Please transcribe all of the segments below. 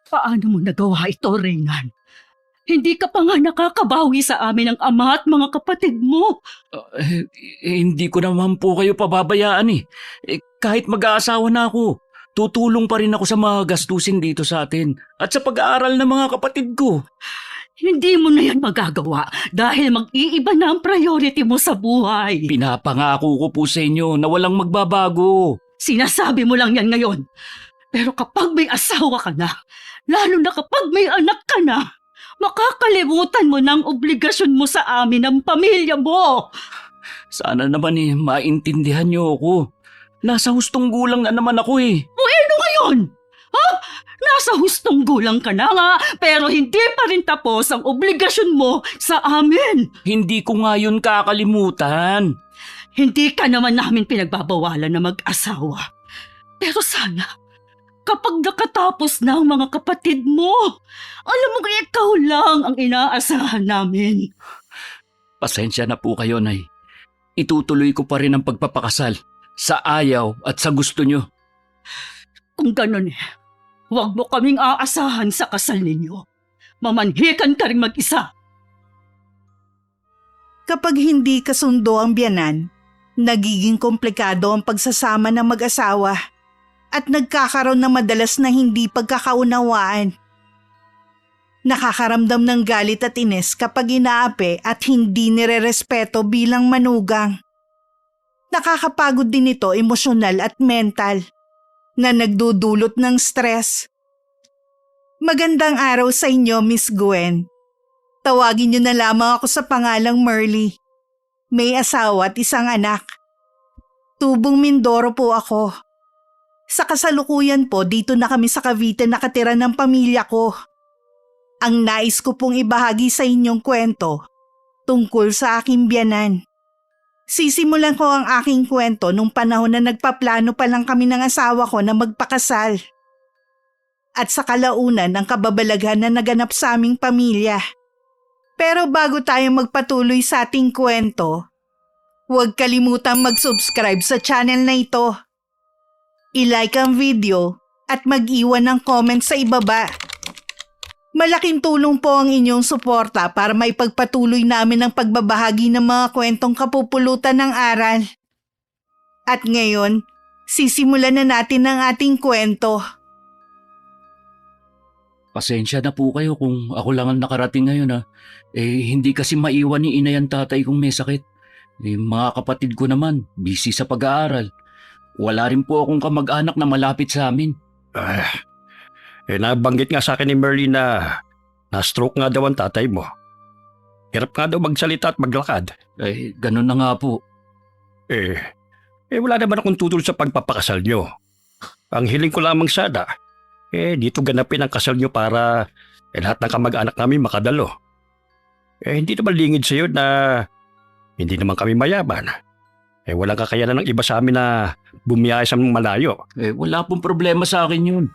Paano mo nagawa ito, Reynan? Hindi ka pa nga nakakabawi sa amin ng ama at mga kapatid mo. Hindi ko naman po kayo pababayaan eh. Kahit mag-aasawa na ako, tutulong pa rin ako sa mga gastusin dito sa atin at sa pag-aaral ng mga kapatid ko. Hindi mo na yan magagawa dahil mag-iiba na ang priority mo sa buhay. Pinapangako ko po sa inyo na walang magbabago. Sinasabi mo lang yan ngayon. Pero kapag may asawa ka na, lalo na kapag may anak ka na, makakalimutan mo ng obligasyon mo sa amin ng pamilya mo. Sana naman maintindihan niyo ako. Nasa hustong gulang na naman ako eh. Ano ngayon? Ha? Nasa hustong gulang ka na nga, pero hindi pa rin tapos ang obligasyon mo sa amin. Hindi ko nga yun kakalimutan. Hindi ka naman namin pinagbabawalan na mag-asawa. Pero sana, kapag nakatapos na ang mga kapatid mo, alam mo ikaw lang ang inaasahan namin. Pasensya na po kayo, Nay. Itutuloy ko pa rin ang pagpapakasal sa ayaw at sa gusto nyo. Kung ganun huwag mo kaming aasahan sa kasal ninyo. Mamanhikan ka rin mag-isa. Kapag hindi kasundo ang biyanan, nagiging komplikado ang pagsasama ng mag-asawa at nagkakaroon ng madalas na hindi pagkakaunawaan. Nakakaramdam ng galit at inis kapag inaapi at hindi nirerespeto bilang manugang. Nakakapagod din ito emosyonal at mental na nagdudulot ng stress. Magandang araw sa inyo, Miss Gwen. Tawagin niyo na lamang ako sa pangalang Merly. May asawa at isang anak. Tubong Mindoro po ako. Sa kasalukuyan po, dito na kami sa Cavite nakatira ng pamilya ko. Ang nais ko pong ibahagi sa inyong kwento tungkol sa aking biyanan. Sisimulan ko ang aking kwento nung panahon na nagpaplano pa lang kami ng asawa ko na magpakasal. At sa kalaunan ang kababalaghan na naganap sa aming pamilya. Pero bago tayo magpatuloy sa ating kwento, huwag kalimutang mag-subscribe sa channel na ito. I-like ang video at mag-iwan ng comment sa ibaba. Malaking tulong po ang inyong suporta para maipagpatuloy namin ang pagbabahagi ng mga kwentong kapupulutan ng aral. At ngayon, sisimulan na natin ang ating kwento. Pasensya na po kayo kung ako lang ang nakarating ngayon ha. Hindi kasi maiwan ni inay ang tatay kong may sakit. Mga kapatid ko naman, busy sa pag-aaral. Wala rin po akong kamag-anak na malapit sa amin. Nabanggit nga sa akin ni Merly na na-stroke nga daw ang tatay mo. Hirap nga daw magsalita at maglakad. Ganun na nga po. Wala naman akong tutol sa pagpapakasal nyo. Ang hiling ko lamang sana, dito ganapin ang kasal nyo para lahat ng kamag-anak namin makadalo. Hindi naman lingid sa'yo na hindi naman kami mayaman. Walang kakayanan ng iba sa amin na bumiyaya sa malayo. Wala pong problema sa akin yun.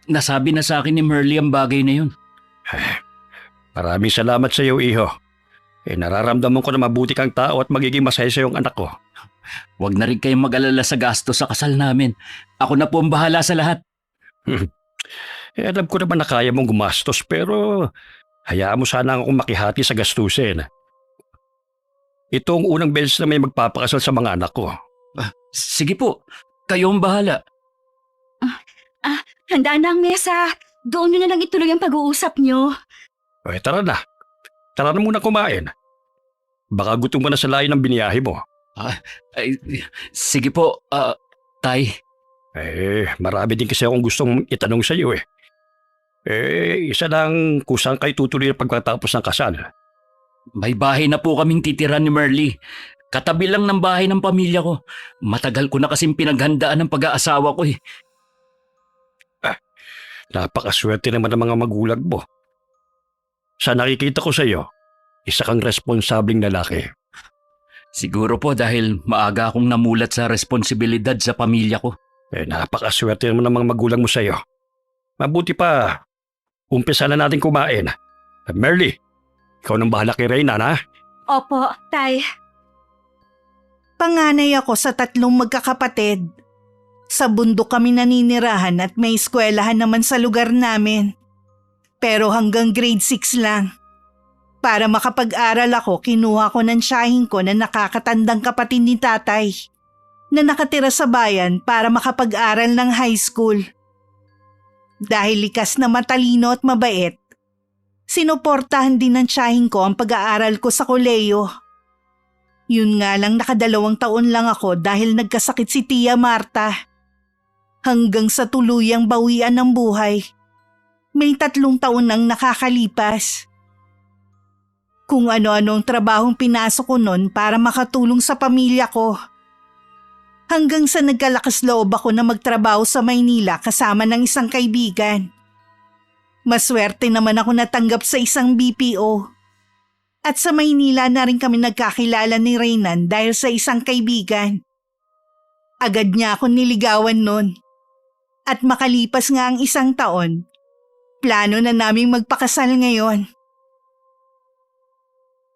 Nasabi na sa akin ni Merly ang bagay na yun. Maraming salamat sa iyo, iho. Nararamdaman ko na mabuti kang tao at magiging masaya sa iyong anak ko. Huwag na rin kayong mag-alala sa gasto sa kasal namin. Ako na po ang bahala sa lahat. Alam ko naman na kaya mong gumastos pero hayaan mo sana akong makihati sa gastusin. Ito ang unang beses na may magpapakasal sa mga anak ko. Sige po, kayo ang bahala. Handa na ang mesa. Doon nyo na lang ituloy ang pag-uusap nyo. Tara na. Tara na muna kumain. Baka gutom mo na sa layo ng biniyahe mo. Sige po, Tay. Marami din kasi akong gustong itanong sa iyo isa lang kung saan kayo tutuloy na pagkatapos ng kasal. May bahay na po kaming titira ni Merly. Katabi lang ng bahay ng pamilya ko. Matagal ko na kasing pinaghandaan ng pag-aasawa ko eh. Napakaswerte naman ng mga magulang mo. Sa nakikita ko sa iyo, isa kang responsableng lalaki. Siguro po dahil maaga akong namulat sa responsibilidad sa pamilya ko. Napakaswerte naman ng mga magulang mo sa iyo. Mabuti pa, umpisa na natin kumain. Merly, ikaw nang bahala kay Reynan, ha? Opo, Tay. Panganay ako sa 3 magkakapatid. Sa bundok kami naninirahan at may eskwelahan naman sa lugar namin. Pero hanggang grade 6 lang. Para makapag-aral ako, kinuha ko ng tiyahing ko na nakakatandang kapatid ni tatay na nakatira sa bayan para makapag-aral ng high school. Dahil likas na matalino at mabait, sinuportahan din ng tiyahing ko ang pag-aaral ko sa koleyo. Yun nga lang 2 taon lang ako dahil nagkasakit si Tia Marta. Hanggang sa tuluyang bawian ng buhay, may 3 taon nang nakakalipas. Kung ano-ano ang trabahong pinasok ko noon para makatulong sa pamilya ko. Hanggang sa nagkalakas loob ako na magtrabaho sa Maynila kasama ng isang kaibigan. Maswerte naman ako natanggap sa isang BPO. At sa Maynila na rin kami nagkakilala ni Reynan dahil sa isang kaibigan. Agad niya ako niligawan noon. At makalipas nga ang 1 taon, plano na naming magpakasal ngayon.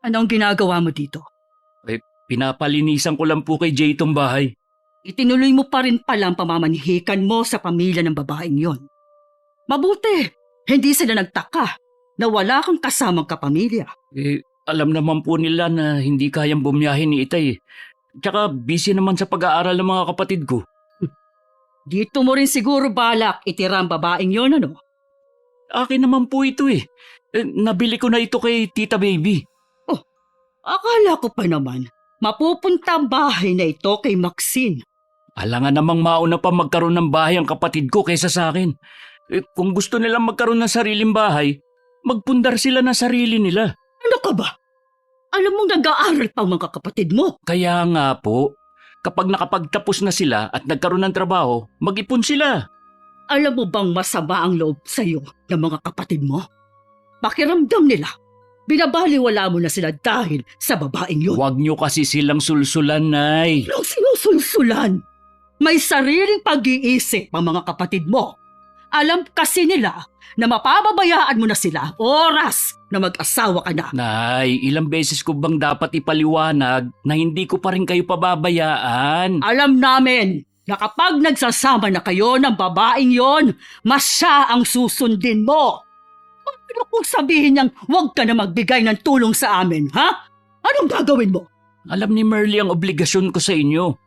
Anong ginagawa mo dito? Pinapalinisan ko lang po kay Jay itong bahay. Itinuloy mo pa rin pala ang pamamanhikan mo sa pamilya ng babaeng yon. Mabuti, hindi sila nagtaka na wala kang kasamang kapamilya. Alam naman po nila na hindi kayang bumiyahin ni Itay. Tsaka busy naman sa pag-aaral ng mga kapatid ko. Dito mo rin siguro balak itira ang babaeng yon, ano? Akin naman po ito eh. Nabili ko na ito kay Tita Baby. Akala ko pa naman, mapupunta ang bahay na ito kay Maxine. Alangan namang mauna pa magkaroon ng bahay ang kapatid ko kaysa sa akin. Kung gusto nilang magkaroon ng sariling bahay, magpundar sila ng sarili nila. Ano ka ba? Alam mong nag-aaral pa ang mga kapatid mo. Kaya nga po, kapag nakapagtapos na sila at nagkaroon ng trabaho, mag-ipon sila. Alam mo bang masama ang loob sa'yo ng mga kapatid mo? Pakiramdam nila, binabaliwala mo na sila dahil sa babaeng yun. Huwag niyo kasi silang sulsulan, Nay. Anong sinusulsulan? May sariling pag-iisip ang mga kapatid mo. Alam kasi nila na mapababayaan mo na sila oras na mag-asawa ka na. Nay, ilang beses ko bang dapat ipaliwanag na hindi ko pa rin kayo pababayaan? Alam namin na kapag nagsasama na kayo ng babaeng yon, mas siya ang susundin mo. Ano kung sabihin niyang huwag ka na magbigay ng tulong sa amin, ha? Anong gagawin mo? Alam ni Merly ang obligasyon ko sa inyo.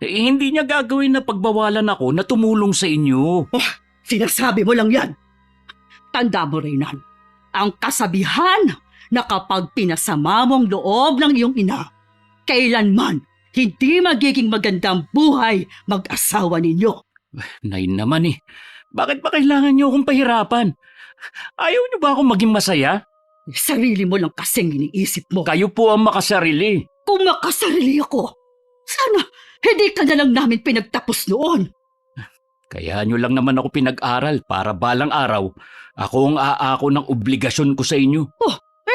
Hindi niya gagawin na pagbawalan ako na tumulong sa inyo. Sinasabi mo lang yan. Tanda mo, Reynan, ang kasabihan na kapag pinasama mo ang loob ng iyong ina, kailanman hindi magiging magandang buhay mag-asawa ninyo. Nay naman eh. Bakit ba kailangan niyo akong pahirapan? Ayaw niyo ba akong maging masaya? Sarili mo lang kasing iniisip mo. Kayo po ang makasarili. Kung makasarili ako, sana hindi ka na lang namin pinagtapos noon. Kaya niyo lang naman ako pinag-aral para balang araw ako ang aako ng obligasyon ko sa inyo.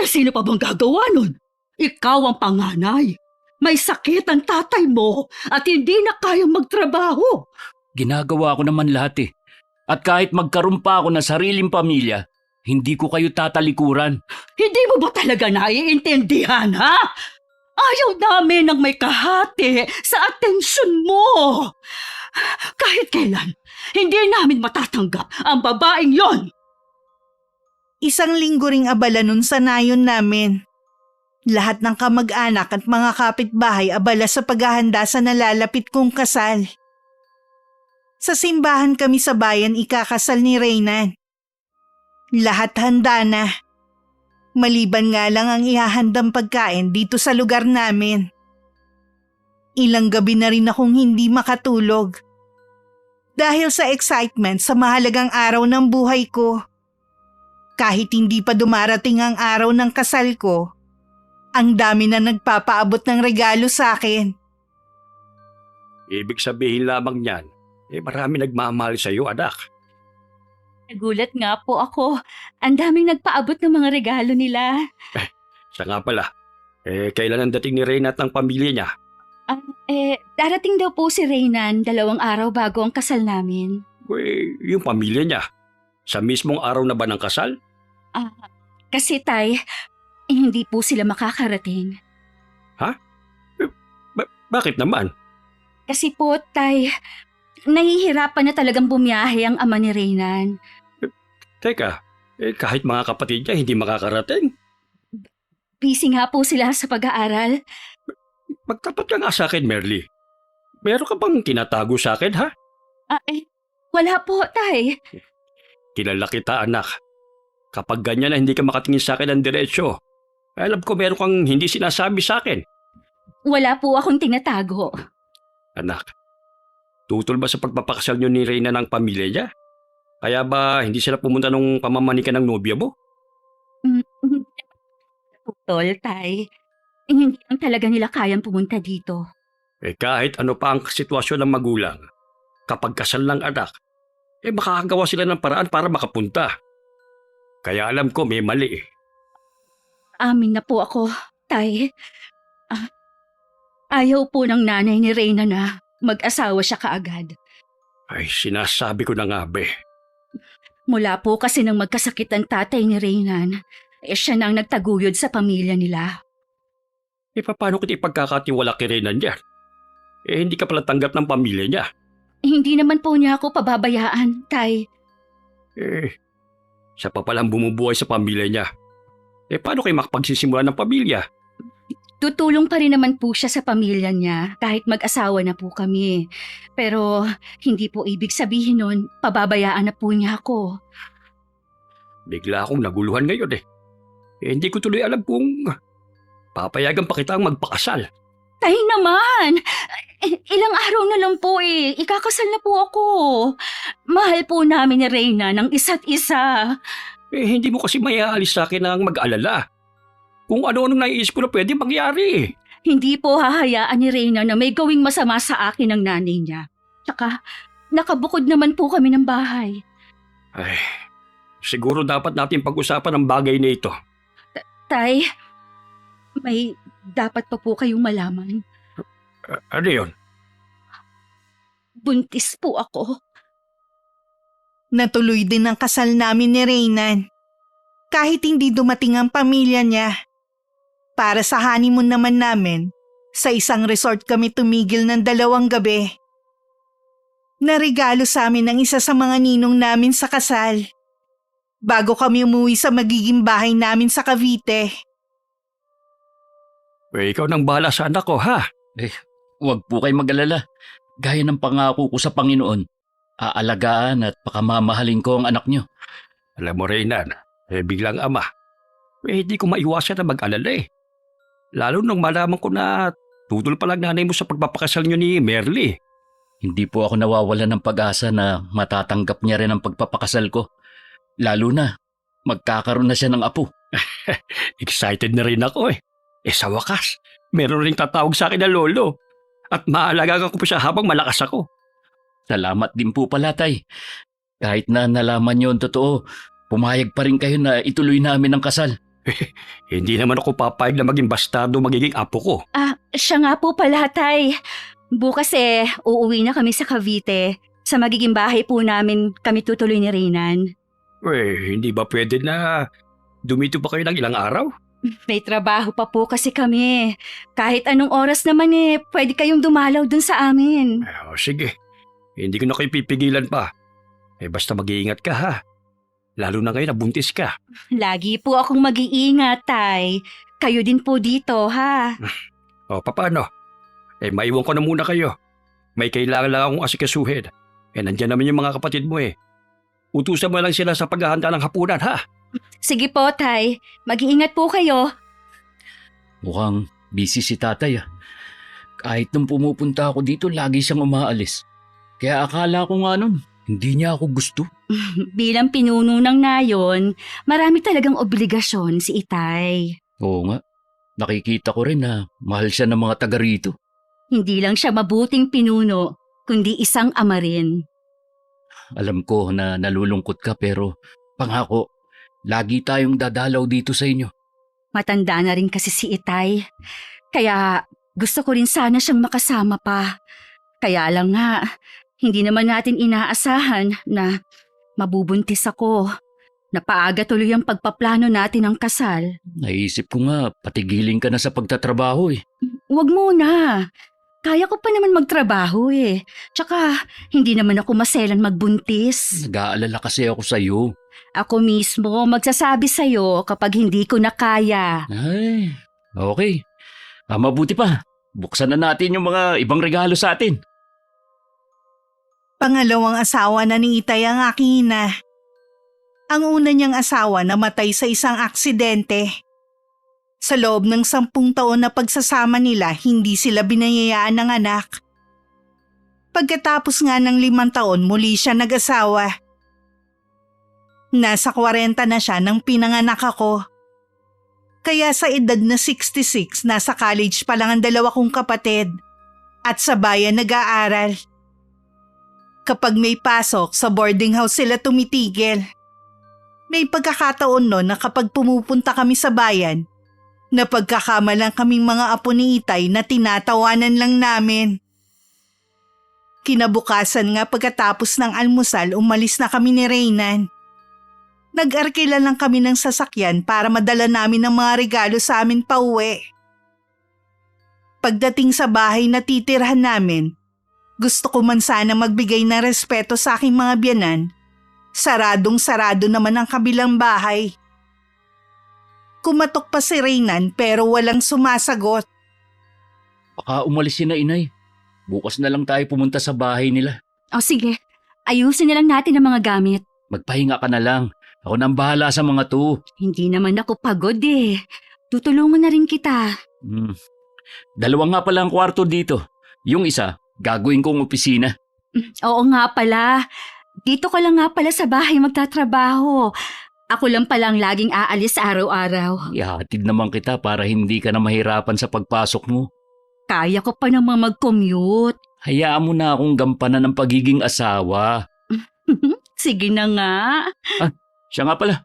Sino pa bang gagawa nun? Ikaw ang panganay. May sakit ang tatay mo at hindi na kayang magtrabaho. Ginagawa ko naman lahat eh. At kahit magkaroon pa ako ng sariling pamilya, hindi ko kayo tatalikuran. Hindi mo ba talaga naiintindihan, ha? Ayaw namin ng may kahati sa atensyon mo. Kahit kailan, hindi namin matatanggap ang babaeng yon. 1 linggo ring abala nun sa nayon namin. Lahat ng kamag-anak at mga kapitbahay abala sa paghahanda sa nalalapit kong kasal. Sa simbahan kami sa bayan ikakasal ni Reynan. Lahat handa na. Maliban nga lang ang ihahandang pagkain dito sa lugar namin. Ilang gabi na rin akong hindi makatulog. Dahil sa excitement sa mahalagang araw ng buhay ko. Kahit hindi pa dumarating ang araw ng kasal ko, ang dami na nagpapaabot ng regalo sa akin. Ibig sabihin lamang niyan, marami nagmamahal sa iyo, anak. Nagulat nga po ako. Ang daming nagpaabot ng mga regalo nila. Siya nga pala, kailan ang dating ni Reyna at ng pamilya niya? Darating daw po si Reynan 2 araw bago ang kasal namin. Yung pamilya niya, sa mismong araw na ba ng kasal? Kasi tay, hindi po sila makakarating. Bakit naman? Kasi po tay, Nahihirapan na talagang bumiyahe ang ama ni Reynan. Teka, kahit mga kapatid niya hindi makakarating. Busy nga po sila sa pag-aaral. Magtapat ka nga sa akin, Merly. Meron ka bang tinatago sa akin, ha? Wala po, Tay. Kilala kita, anak. Kapag ganyan na hindi ka makatingin sa akin ng diretsyo, alam ko meron kang hindi sinasabi sa akin. Wala po akong tinatago. Anak, tutol ba sa pagpapakasal niyo ni Reyna ng pamilya niya? Kaya ba hindi sila pumunta nung pamamanikan ng nobya mo? Putol, Tay. Hindi lang talaga nila kayang pumunta dito. Kahit ano pa ang sitwasyon ng magulang, kapag kasal ng anak, makakagawa sila ng paraan para makapunta. Kaya alam ko may mali. Amin na po ako, Tay. Ayaw po ng nanay ni Reyna na mag-asawa siya kaagad. Ay, sinasabi ko na nga, be. Mula po kasi nang magkasakit ang tatay ni Reynan, siya na ang nagtaguyod sa pamilya nila. Paano kita ipagkakatiwala kay Reyna niya? Hindi ka pala tanggap ng pamilya niya. Hindi naman po niya ako pababayaan, Tay. Siya pa palang bumubuhay sa pamilya niya. Paano kayo makapagsisimula ng pamilya? Tutulong pa rin naman po siya sa pamilya niya kahit mag-asawa na po kami. Pero hindi po ibig sabihin nun, pababayaan na po niya ako. Bigla akong naguluhan ngayon hindi ko tuloy alam kung papayagan pa kita ang magpakasal. Tay naman! Ilang araw na lang po ikakasal na po ako. Mahal po namin ni Reyna ng isa't isa. Hindi mo kasi mayaalis sa akin ang mag-alala. Kung ano-anong naiisip ko na pwede mangyari. Hindi po hahayaan ni Reyna na may gawing masama sa akin ng nanay niya. Tsaka, nakabukod naman po kami ng bahay. Siguro dapat natin pag-usapan ang bagay na ito. Tay, may dapat pa po kayong malaman. Ano yun? Buntis po ako. Natuloy din ang kasal namin ni Reynan. Kahit hindi dumating ang pamilya niya. Para sa honeymoon naman namin, sa isang resort kami tumigil ng 2 gabi. Narigalo sa amin ng isa sa mga ninong namin sa kasal. Bago kami umuwi sa magiging bahay namin sa Cavite. Ikaw nang bahala sa anak ko, ha? Huwag po kayo mag-alala. Gaya ng pangako ko sa Panginoon, aalagaan at pakamamahalin ko ang anak niyo. Alam mo, Reynan, biglang ama. Hindi ko maiwasan na mag-alala Lalo nung malaman ko na tutol pa lang nanay mo sa pagpapakasal niyo ni Merly. Hindi po ako nawawalan ng pag-asa na matatanggap niya rin ang pagpapakasal ko. Lalo na, magkakaroon na siya ng apo. Excited na rin ako sa wakas, meron ring tatawag sa akin na lolo. At maalagaan ko pa siya habang malakas ako. Salamat din po pala, Tay. Kahit na nalaman niyo ang totoo, pumayag pa rin kayo na ituloy namin ang kasal. Hindi naman ako papayag na maging bastardo magiging apo ko. Siya nga po pala, Tay. Bukas uuwi na kami sa Cavite. Sa magiging bahay po namin kami tutuloy ni Reynan. Hindi ba pwede na dumito pa kayo ng ilang araw? May trabaho pa po kasi kami. Kahit anong oras naman pwede kayong dumalaw dun sa amin. Sige, hindi ko na kayo pipigilan pa. Basta mag-iingat ka, ha? Lalo na ngayon na buntis ka. Lagi po akong mag-iingat, Tay. Kayo din po dito, ha? Paano? Maiwan ko na muna kayo. May kailangan lang akong asikasuhin. Nandyan naman yung mga kapatid mo Utusan mo lang sila sa paghahanda ng hapunan, ha? Sige po, Tay. Mag-iingat po kayo. Mukhang busy si tatay. Kahit nung pumupunta ako dito, lagi siyang umaalis. Kaya akala ko nga nun, hindi niya ako gusto. Bilang pinuno ng nayon, marami talagang obligasyon si Itay. Oo nga, nakikita ko rin na mahal siya ng mga taga rito. Hindi lang siya mabuting pinuno, kundi isang ama rin. Alam ko na nalulungkot ka pero pangako, lagi tayong dadalaw dito sa inyo. Matanda na rin kasi si Itay. Kaya gusto ko rin sana siyang makasama pa. Kaya lang nga, hindi naman natin inaasahan na mabubuntis ako. Napaaga tuloy ang pagpaplano natin ng kasal. Naisip ko nga, patigilin ka na sa pagtatrabaho Huwag muna. Kaya ko pa naman magtrabaho eh. Tsaka, hindi naman ako maselan magbuntis. Nag-aalala kasi ako sa'yo. Ako mismo magsasabi sa'yo kapag hindi ko na kaya. Ay, okay. Mabuti pa. Buksan na natin yung mga ibang regalo sa atin. Pangalawang asawa na ni Itay ang aking ina. Ang una niyang asawa namatay sa isang aksidente. Sa loob ng 10 taon na pagsasama nila, hindi sila binayayaan ng anak. Pagkatapos nga ng 5 taon, muli siya nag-asawa. Nasa 40 na siya nang pinanganak ako. Kaya sa edad na 66, nasa college pa lang ang 2 kong kapatid. At sa bayan nag-aaral. Kapag may pasok, sa boarding house sila tumitigil. May pagkakataon na kapag pumupunta kami sa bayan, napagkakamalang kaming mga apo ni Itay na tinatawanan lang namin. Kinabukasan nga pagkatapos ng almusal, umalis na kami ni Reynan. Nag-arkila lang kami ng sasakyan para madala namin ang mga regalo sa amin pauwi. Pagdating sa bahay na titirhan namin, gusto ko man sana magbigay ng respeto sa aking mga biyanan. Saradong-sarado naman ang kabilang bahay. Kumatok pa si Reynan pero walang sumasagot. Baka umalis si na inay. Bukas na lang tayo pumunta sa bahay nila. O sige, ayusin na lang natin ang mga gamit. Magpahinga ka na lang. Ako nang bahala sa mga to. Hindi naman ako pagod eh. Tutulungan na rin kita. 2 nga pala ang kwarto dito. Yung isa, gagawin kong opisina. Oo nga pala. Dito ka lang nga pala sa bahay magtatrabaho. Ako lang palang laging aalis araw-araw. Ihatid naman kita para hindi ka na mahirapan sa pagpasok mo. Kaya ko pa naman mag-commute. Hayaan mo na akong gampanan ng pagiging asawa. Sige na nga. Siya nga pala,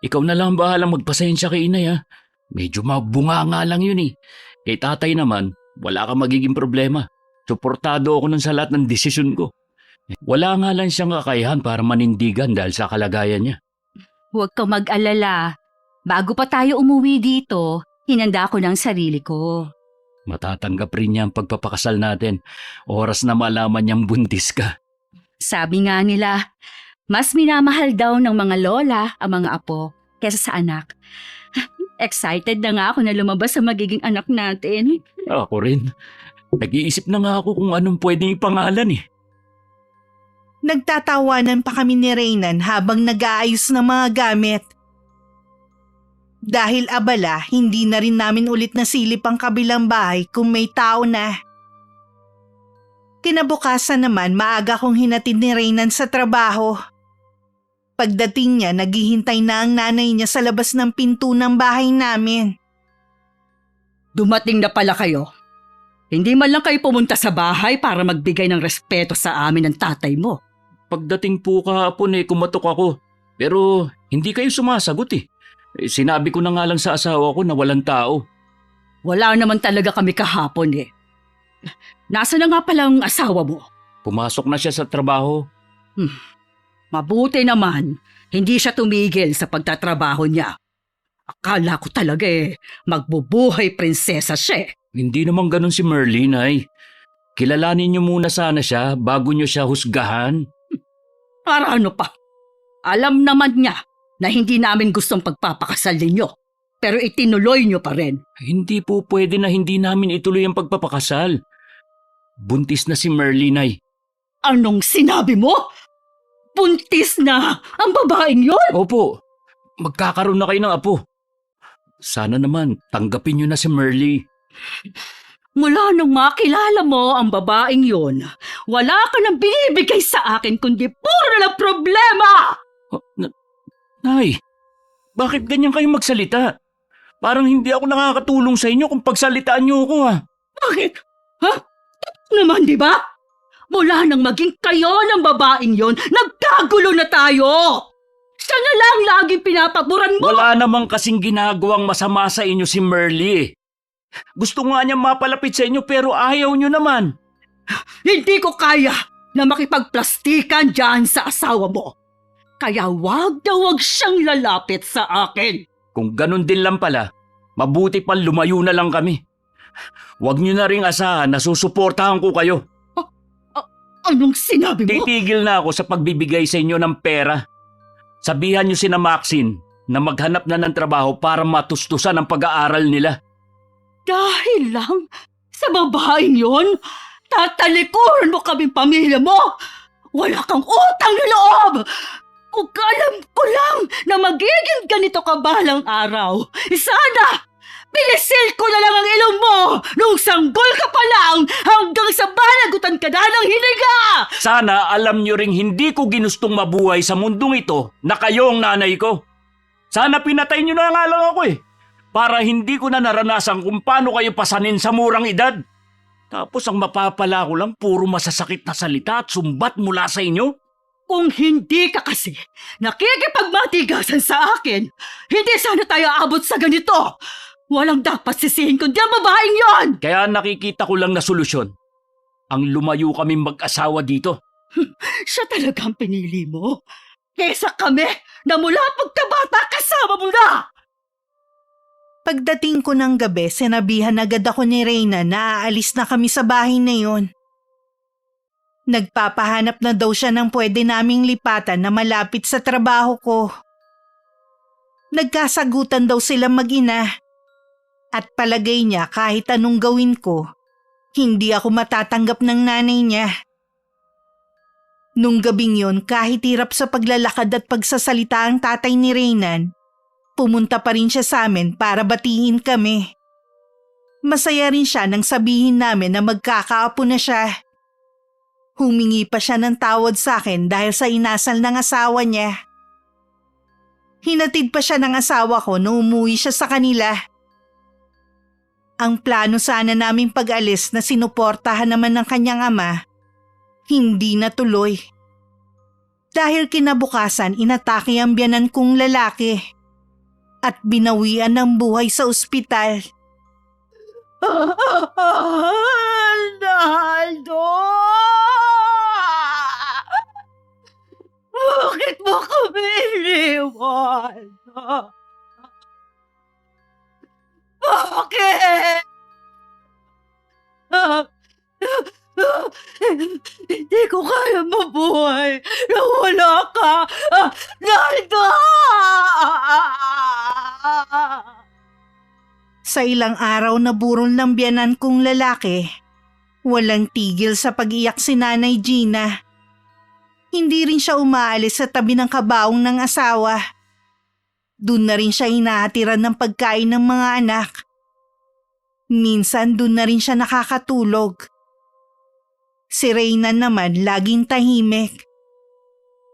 ikaw na lang bahalang magpasensya kay inay ha. Medyo mabunga nga lang yun eh. Kay tatay naman, wala kang magiging problema. Suportado ako nun sa lahat ng desisyon ko. Wala nga lang siyang kakayahan para manindigan dahil sa kalagayan niya. Huwag kang mag-alala. Bago pa tayo umuwi dito, hinanda ko ng sarili ko. Matatanggap rin niya ang pagpapakasal natin. Oras na malaman niyang buntis ka. Sabi nga nila, mas minamahal daw ng mga lola ang mga apo kesa sa anak. Excited na nga ako na lumabas sa magiging anak natin. Ako rin. Nag-iisip na nga ako kung anong pwedeng ipangalan eh. Nagtatawanan pa kami ni Reynan habang nag-aayos ng mga gamit. Dahil abala, hindi na rin namin ulit nasilip ang kabilang bahay kung may tao na. Kinabukasan naman, maaga kong hinatid ni Reynan sa trabaho. Pagdating niya, naghihintay na ang nanay niya sa labas ng pinto ng bahay namin. Dumating na pala kayo. Hindi man lang kayo pumunta sa bahay para magbigay ng respeto sa amin ng tatay mo. Pagdating po kahapon kumatok ako. Pero hindi kayo sumasagot eh. Sinabi ko na nga lang sa asawa ko na walang tao. Wala naman talaga kami kahapon eh. Nasaan na nga pala ang asawa mo? Pumasok na siya sa trabaho. Mabuti naman, hindi siya tumigil sa pagtatrabaho niya. Akala ko talaga magbubuhay prinsesa siya. Hindi naman ganun si Merlin ay. Kilalanin niyo muna sana siya bago niyo siya husgahan. Para ano pa? Alam naman niya na hindi namin gustong pagpapakasal ninyo. Pero itinuloy niyo pa rin. Hindi po pwede na hindi namin ituloy ang pagpapakasal. Buntis na si Merlin ay. Anong sinabi mo? Buntis na ang babaeng yon? Opo, magkakaroon na kayo ng apo. Sana naman tanggapin niyo na si Merly. Mula nung makilala mo ang babaeng yon, wala ka nang binibigay sa akin kundi puro na lang problema! Nay, bakit ganyan kayo magsalita? Parang hindi ako nakakatulong sa inyo kung pagsalitaan niyo ako ha. Bakit? Ha? Naman di ba? Mula nang maging kayo ng babaeng yon, nagkagulo na tayo! Siya na lang laging pinapaboran mo! Wala namang kasing ginagawang masama sa inyo si Merly. Gusto nga niya mapalapit sa inyo pero ayaw niyo naman. Hindi ko kaya na makipagplastikan dyan sa asawa mo. Kaya wag siyang lalapit sa akin. Kung ganun din lang pala, mabuti pa lumayo na lang kami. Huwag niyo na ring asahan na susuportahan ko kayo. Anong sinabi mo? Titigil na ako sa pagbibigay sa inyo ng pera. Sabihan niyo sina Maxine na maghanap na ng trabaho para matustusan ang pag-aaral nila. Dahil lang sa babaeng yon, tatalikuran mo kaming pamilya mo! Wala kang utang na loob! Kung alam ko lang na magiging ganito ka balang araw, sana pinisil ko na lang ang ilong mo nung sanggol ka pa lang hanggang sa balagutan ka na ng hininga! Sana alam niyo ring hindi ko ginustong mabuhay sa mundong ito na kayo ang nanay ko. Sana pinatay niyo na nga lang ako para hindi ko na naranasan kung paano kayo pasanin sa murang edad. Tapos ang mapapala ko lang puro masasakit na salita at sumbat mula sa inyo. Kung hindi ka kasi nakikipagmatigasan sa akin, hindi sana tayo aabot sa ganito. Walang dapat sisihin kundi ang babaeng yon! Kaya nakikita ko lang na solusyon. Ang lumayo kaming mag-asawa dito. Siya talaga ang pinili mo. Kesa kami na mula pagkabata kasama mo na! Pagdating ko ng gabi, sinabihan agad ako ni Reyna na aalis na kami sa bahay na yon. Nagpapahanap na daw siya ng pwede naming lipatan na malapit sa trabaho ko. Nagkasagutan daw sila mag-ina. At palagay niya kahit anong gawin ko, hindi ako matatanggap ng nanay niya. Nung gabing yon, kahit hirap sa paglalakad at pagsasalita ang tatay ni Reynan, pumunta pa rin siya sa amin para batiin kami. Masaya rin siya nang sabihin namin na magkakaapo na siya. Humingi pa siya ng tawad sa akin dahil sa inasal ng asawa niya. Hinatid pa siya ng asawa ko nung umuwi siya sa kanila. Ang plano sana naming pag-alis na sinuportahan naman ng kanyang ama, hindi natuloy. Dahil kinabukasan inatake ang biyanan kong lalaki at binawian ng buhay sa ospital. Naldo! Bakit mo kami iniwan? Bakit? Hindi ko kaya mabuhay na wala ka, Naldo! Sa ilang araw na burol ng biyanan kong lalaki, walang tigil sa pag-iyak si Nanay Gina. Hindi rin siya umaalis sa tabi ng kabaong ng asawa. Doon na rin siya inaatiran ng pagkain ng mga anak. Minsan doon na rin siya nakakatulog. Si Reyna naman laging tahimik.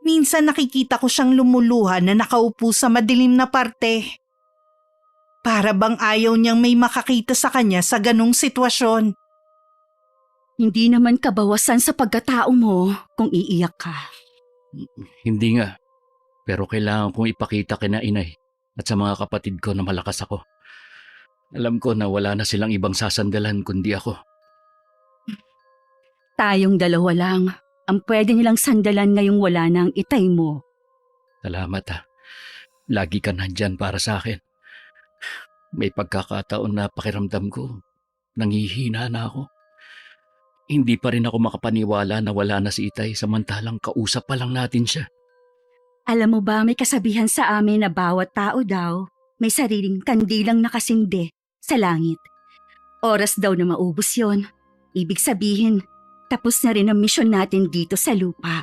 Minsan nakikita ko siyang lumuluha na nakaupo sa madilim na parte. Para bang ayaw niyang may makakita sa kanya sa ganong sitwasyon. Hindi naman kabawasan sa pagkatao mo kung iiyak ka. Hindi nga. Pero kailangan kong ipakita kina inay at sa mga kapatid ko na malakas ako. Alam ko na wala na silang ibang sasandalan kundi ako. Tayong dalawa lang ang pwede nilang sandalan ngayong wala na ang itay mo. Salamat ha. Lagi ka nandyan para sa akin. May pagkakataon na pakiramdam ko, nangihina na ako. Hindi pa rin ako makapaniwala na wala na si Itay samantalang kausap pa lang natin siya. Alam mo ba may kasabihan sa amin na bawat tao daw may sariling kandilang nakasindi sa langit. Oras daw na maubos yon. Ibig sabihin, tapos na rin ang misyon natin dito sa lupa.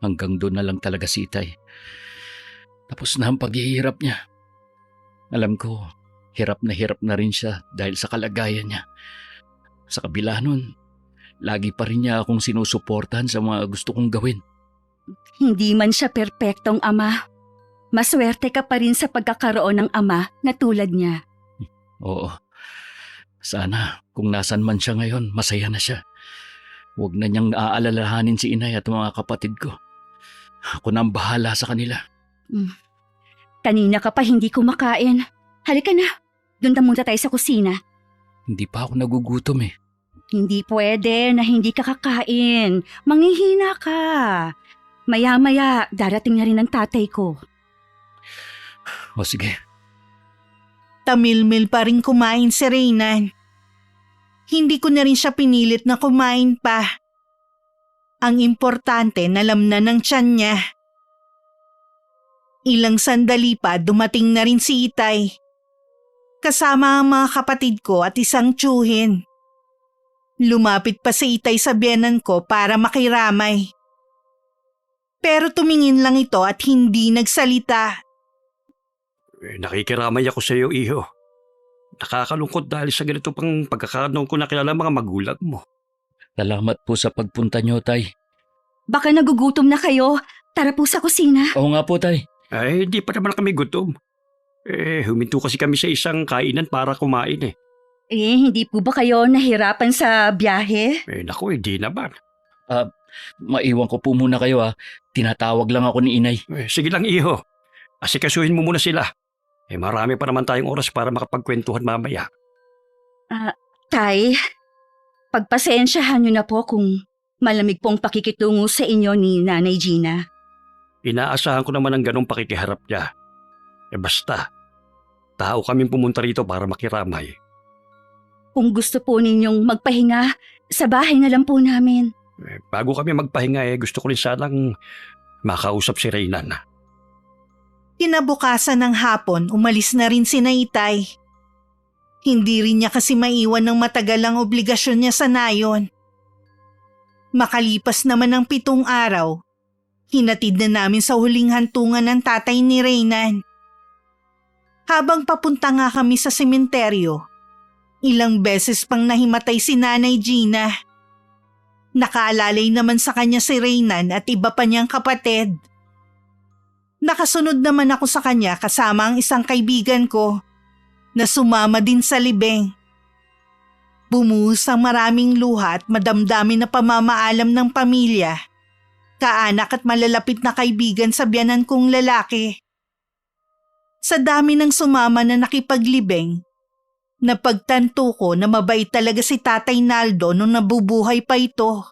Hanggang doon na lang talaga si Itay. Tapos na ang paghihirap niya. Alam ko, hirap na rin siya dahil sa kalagayan niya. Sa kabila nun, lagi pa rin niya akong sinusuportahan sa mga gusto kong gawin. Hindi man siya perpektong ama. Maswerte ka pa rin sa pagkakaroon ng ama na tulad niya. Oo. Sana kung nasan man siya ngayon, masaya na siya. Huwag na niyang aalalahanin si inay at mga kapatid ko. Ako na ang bahala sa kanila. Kanina ka pa hindi kumakain. Halika na, doon na muna tayo sa kusina. Hindi pa ako nagugutom eh. Hindi pwede na hindi ka kakain. Manghihina ka. Maya-maya, darating na rin ang tatay ko. O sige. Tamilmil pa rin kumain si Reynan. Hindi ko na rin siya pinilit na kumain pa. Ang importante, nalamnan ng tiyan niya. Ilang sandali pa dumating na rin si Itay. Kasama ang mga kapatid ko at isang tiyuhin. Lumapit pa si Itay sa biyenan ko para makiramay. Pero tumingin lang ito at hindi nagsalita. Nakikiramay ako sa iyo, iho. Nakakalungkot dahil sa ganito pang pagkakataon ko nakilala ang mga magulang mo. Salamat po sa pagpunta nyo, Tay. Baka nagugutom na kayo. Tara po sa kusina. Oo nga po, Tay. Ay, di pa naman kami gutom. Huminto kasi kami sa isang kainan para kumain eh. Hindi po ba kayo nahirapan sa biyahe? Naku, hindi naman. Maiwan ko po muna kayo Tinatawag lang ako ni Inay. Sige lang, iho. Asikasuhin mo muna sila. Marami pa naman tayong oras para makapagkwentuhan mamaya. Tay, pagpasensyahan niyo na po kung malamig pong pakikitungo sa inyo ni Nanay Gina. Inaasahan ko naman ang ganong pakikiharap niya. Basta, tao kaming pumunta rito para makiramay. Kung gusto po ninyong magpahinga, sa bahay na lang po namin. Bago kami magpahinga gusto ko rin sanang makausap si Reynan. Kinabukasan ng hapon, umalis na rin si Itay. Hindi rin niya kasi maiwan ng matagal ang obligasyon niya sa nayon. Makalipas naman ng 7 araw, hinatid na namin sa huling hantungan ng tatay ni Reynan. Habang papunta nga kami sa sementeryo, ilang beses pang nahimatay si Nanay Gina. Nakaalalay naman sa kanya si Reynan at iba pa niyang kapatid. Nakasunod naman ako sa kanya kasama ang isang kaibigan ko na sumama din sa libing. Bumuhos ang maraming luha at madamdamin na pamamaalam ng pamilya, kaanak at malalapit na kaibigan sa biyanan kong lalaki. Sa dami ng sumama na nakipaglibing, napagtanto ko na mabait talaga si Tatay Naldo nung nabubuhay pa ito.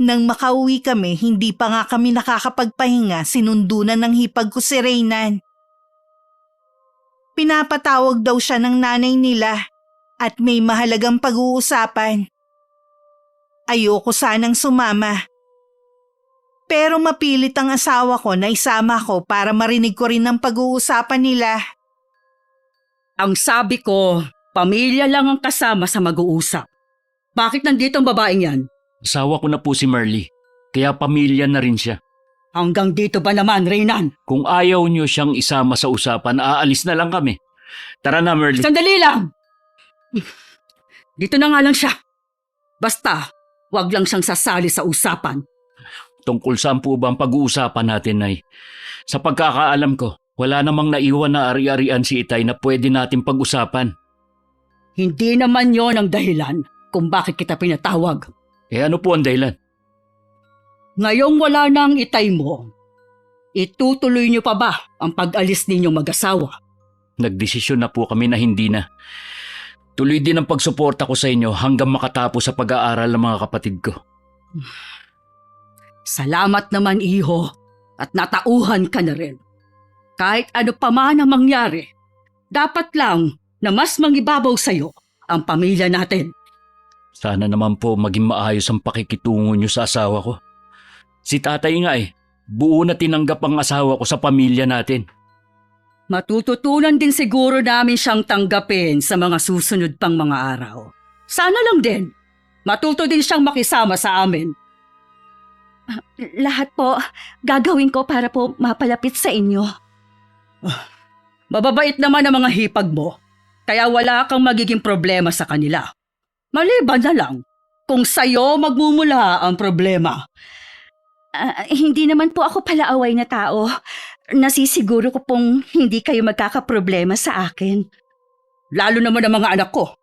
Nang makauwi kami, hindi pa nga kami nakakapagpahinga, sinundo na ng hipag ko si Reynan. Pinapatawag daw siya ng nanay nila at may mahalagang pag-uusapan. Ayoko sanang sumama. Pero mapilit ang asawa ko na isama ko para marinig ko rin ang pag-uusapan nila. Ang sabi ko, pamilya lang ang kasama sa mag-uusap. Bakit nandito ang babaeng yan? Asawa ko na po si Marley, kaya pamilya na rin siya. Hanggang dito ba naman, Reynan? Kung ayaw nyo siyang isama sa usapan, aalis na lang kami. Tara na, Marley. Sandali lang! Dito na nga lang siya. Basta, wag lang siyang sasali sa usapan. Tungkol saan po ba ang pag-uusapan natin, Nay? Sa pagkakaalam ko, wala namang naiwan na ari-arian si Itay na pwede natin pag-usapan. Hindi naman yon ang dahilan kung bakit kita pinatawag. Ano po ang dahilan? Ngayong wala na ang Itay mo, itutuloy niyo pa ba ang pag-alis ninyong mag-asawa? Nagdesisyon na po kami na hindi na. Tuloy din ang pagsuporta ko sa inyo hanggang makatapos sa pag-aaral ng mga kapatid ko. Salamat naman, iho, at natauhan ka na rin. Kahit ano pa man ang mangyari, dapat lang na mas mangibabaw sa'yo ang pamilya natin. Sana naman po maging maayos ang pakikitungo nyo sa asawa ko. Si tatay nga buo na tinanggap ang asawa ko sa pamilya natin. Matututunan din siguro namin siyang tanggapin sa mga susunod pang mga araw. Sana lang din, matuto din siyang makisama sa amin. Lahat po, gagawin ko para po mapalapit sa inyo. Mababait naman ang mga hipag mo, kaya wala kang magiging problema sa kanila. Maliban na lang kung sa'yo magmumula ang problema. Hindi naman po ako palaaway na tao. Nasisiguro ko pong hindi kayo magkakaproblema sa akin. Lalo naman ang mga anak ko.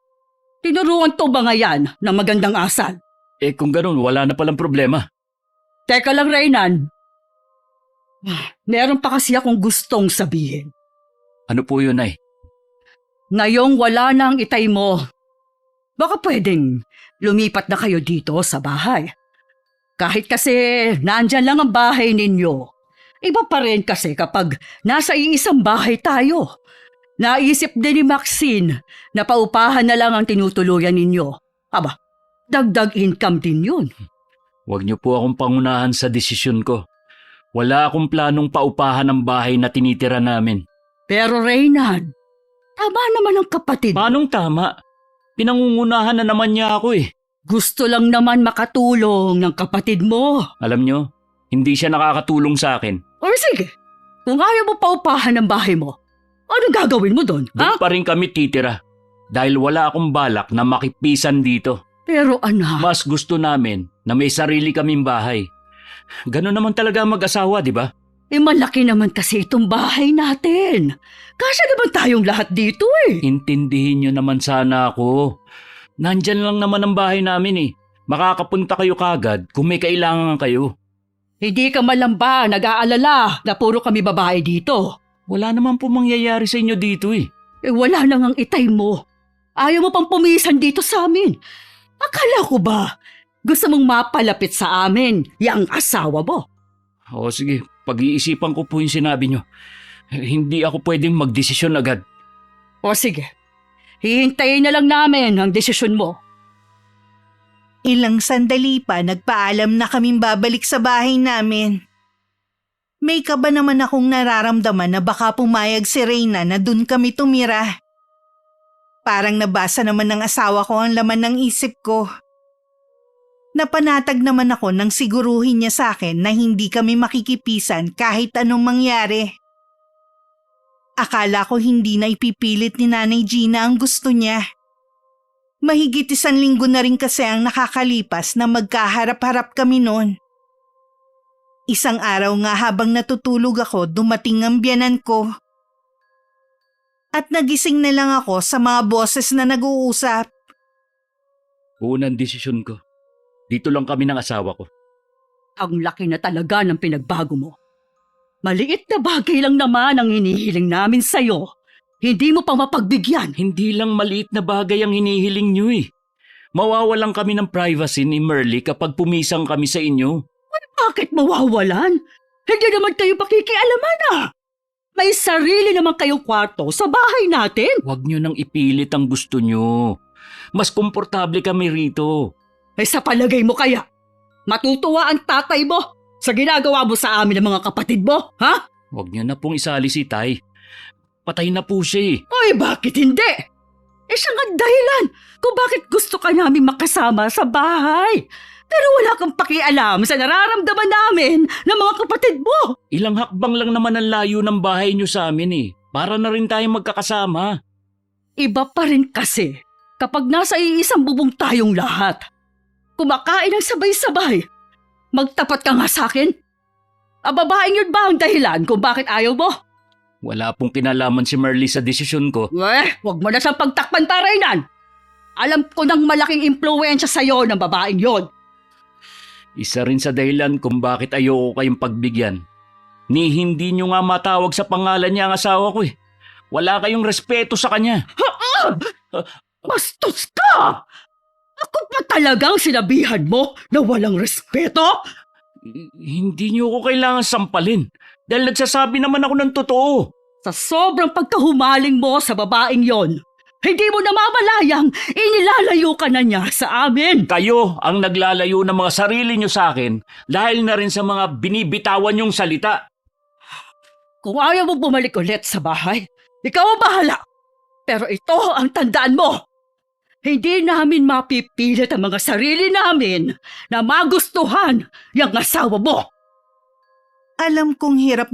Tinuruan to mga yan ng magandang asal. Kung ganun, wala na palang problema. Teka lang, Reynan. Meron pa kasi akong gustong sabihin. Ano po yun, Nay? Ngayong wala na ang Itay mo, baka pwedeng lumipat na kayo dito sa bahay. Kahit kasi nandyan lang ang bahay ninyo. Iba pa rin kasi kapag nasa iisang bahay tayo. Naisip din ni Maxine na paupahan na lang ang tinutuluyan ninyo. Aba, dagdag income din yun. Huwag niyo po akong pangunahan sa desisyon ko. Wala akong planong paupahan ng bahay na tinitira namin. Pero Reynard, tama naman ang kapatid. Paanong tama? Pinangungunahan na naman niya ako eh. Gusto lang naman makatulong ng kapatid mo. Alam niyo, hindi siya nakakatulong sa akin. O sige, kung ayaw mo paupahan ng bahay mo, anong gagawin mo doon? Doon pa rin kami titira. Dahil wala akong balak na makipisan dito. Pero anak, Mas gusto namin na may sarili kaming bahay. Ganun naman talaga mag-asawa, di ba? malaki naman kasi itong bahay natin. Kasya naman tayong lahat dito eh. Intindihin niyo naman sana ako. Nandyan lang naman ang bahay namin eh. Makakapunta kayo kagad kung may kailangan kayo. Hindi ka malamba, nag-aalala na puro kami babae dito. Wala naman po mangyayari sa inyo dito eh. Wala nang ang itay mo. Ayaw mo pang pumisan dito sa amin. Akala ko ba, gusto mong mapalapit sa amin, yang asawa mo? O sige, pag-iisipan ko po yung sinabi niyo. Hindi ako pwedeng magdesisyon agad. O sige, hihintayin na lang namin ang desisyon mo. Ilang sandali pa nagpaalam na kaming babalik sa bahay namin. May kaba naman akong nararamdaman na baka pumayag si Reyna na dun kami tumira. Parang nabasa naman ng asawa ko ang laman ng isip ko. Napanatag naman ako nang siguruhin niya sa akin na hindi kami makikipisan kahit anong mangyari. Akala ko hindi na ipipilit ni Nanay Gina ang gusto niya. Mahigit 1 linggo na rin kasi ang nakakalipas na magkaharap-harap kami noon. Isang araw nga habang natutulog ako, dumating ang biyanan ko. At nagising na lang ako sa mga boses na nag-uusap. Unang desisyon ko. Dito lang kami ng asawa ko. Ang laki na talaga ng pinagbago mo. Maliit na bagay lang naman ang hinihiling namin sa'yo. Hindi mo pa mapagbigyan. Hindi lang maliit na bagay ang hinihiling niyo eh. Mawawalan kami ng privacy ni Merly kapag pumisang kami sa inyo. Bakit mawawalan? Hindi naman kayo pakikialaman ah. May sarili naman kayong kwarto sa bahay natin. Huwag niyo nang ipilit ang gusto niyo. Mas komportable kami rito. Ay sa palagay mo kaya, matutuwa ang tatay mo sa ginagawa mo sa amin ng mga kapatid mo, ha? Huwag niyo na pong isali si Tay. Patay na po siya eh. Oy, bakit hindi? Siya nga dahilan kung bakit gusto ka namin makasama sa bahay. Pero wala kang pakialam sa nararamdaman namin ng mga kapatid mo. Ilang hakbang lang naman ang layo ng bahay niyo sa amin eh. Para na rin tayong magkakasama. Iba pa rin kasi kapag nasa iisang bubong tayong lahat. Kumakain ng sabay-sabay. Magtapat ka nga sa akin. Babaeng yun ba ang dahilan kung bakit ayaw mo? Wala pong kinalaman si Merly sa desisyon ko. Wag mo na siyang pagtakpan, Reynan. Alam ko ng malaking impluwensya sa'yo ng babaeng yon. Isa rin sa dahilan kung bakit ayoko kayong pagbigyan. Ni hindi nyo nga matawag sa pangalan niya ang asawa ko eh. Wala kayong respeto sa kanya. Bastos ka! Ako pa talagang sinabihan mo na walang respeto? Hindi nyo ako kailangan sampalin. Dahil nagsasabi naman ako ng totoo. Sa sobrang pagkahumaling mo sa babaeng yon, hindi mo namamalayang inilalayo ka na niya sa amin. Kayo ang naglalayo ng mga sarili nyo sa akin dahil na rin sa mga binibitawan nyong salita. Kung ayaw mo bumalik ulit sa bahay, ikaw ang bahala. Pero ito ang tandaan mo. Hindi namin mapipilit ang mga sarili namin na magustuhan yung asawa mo. Alam kong hirap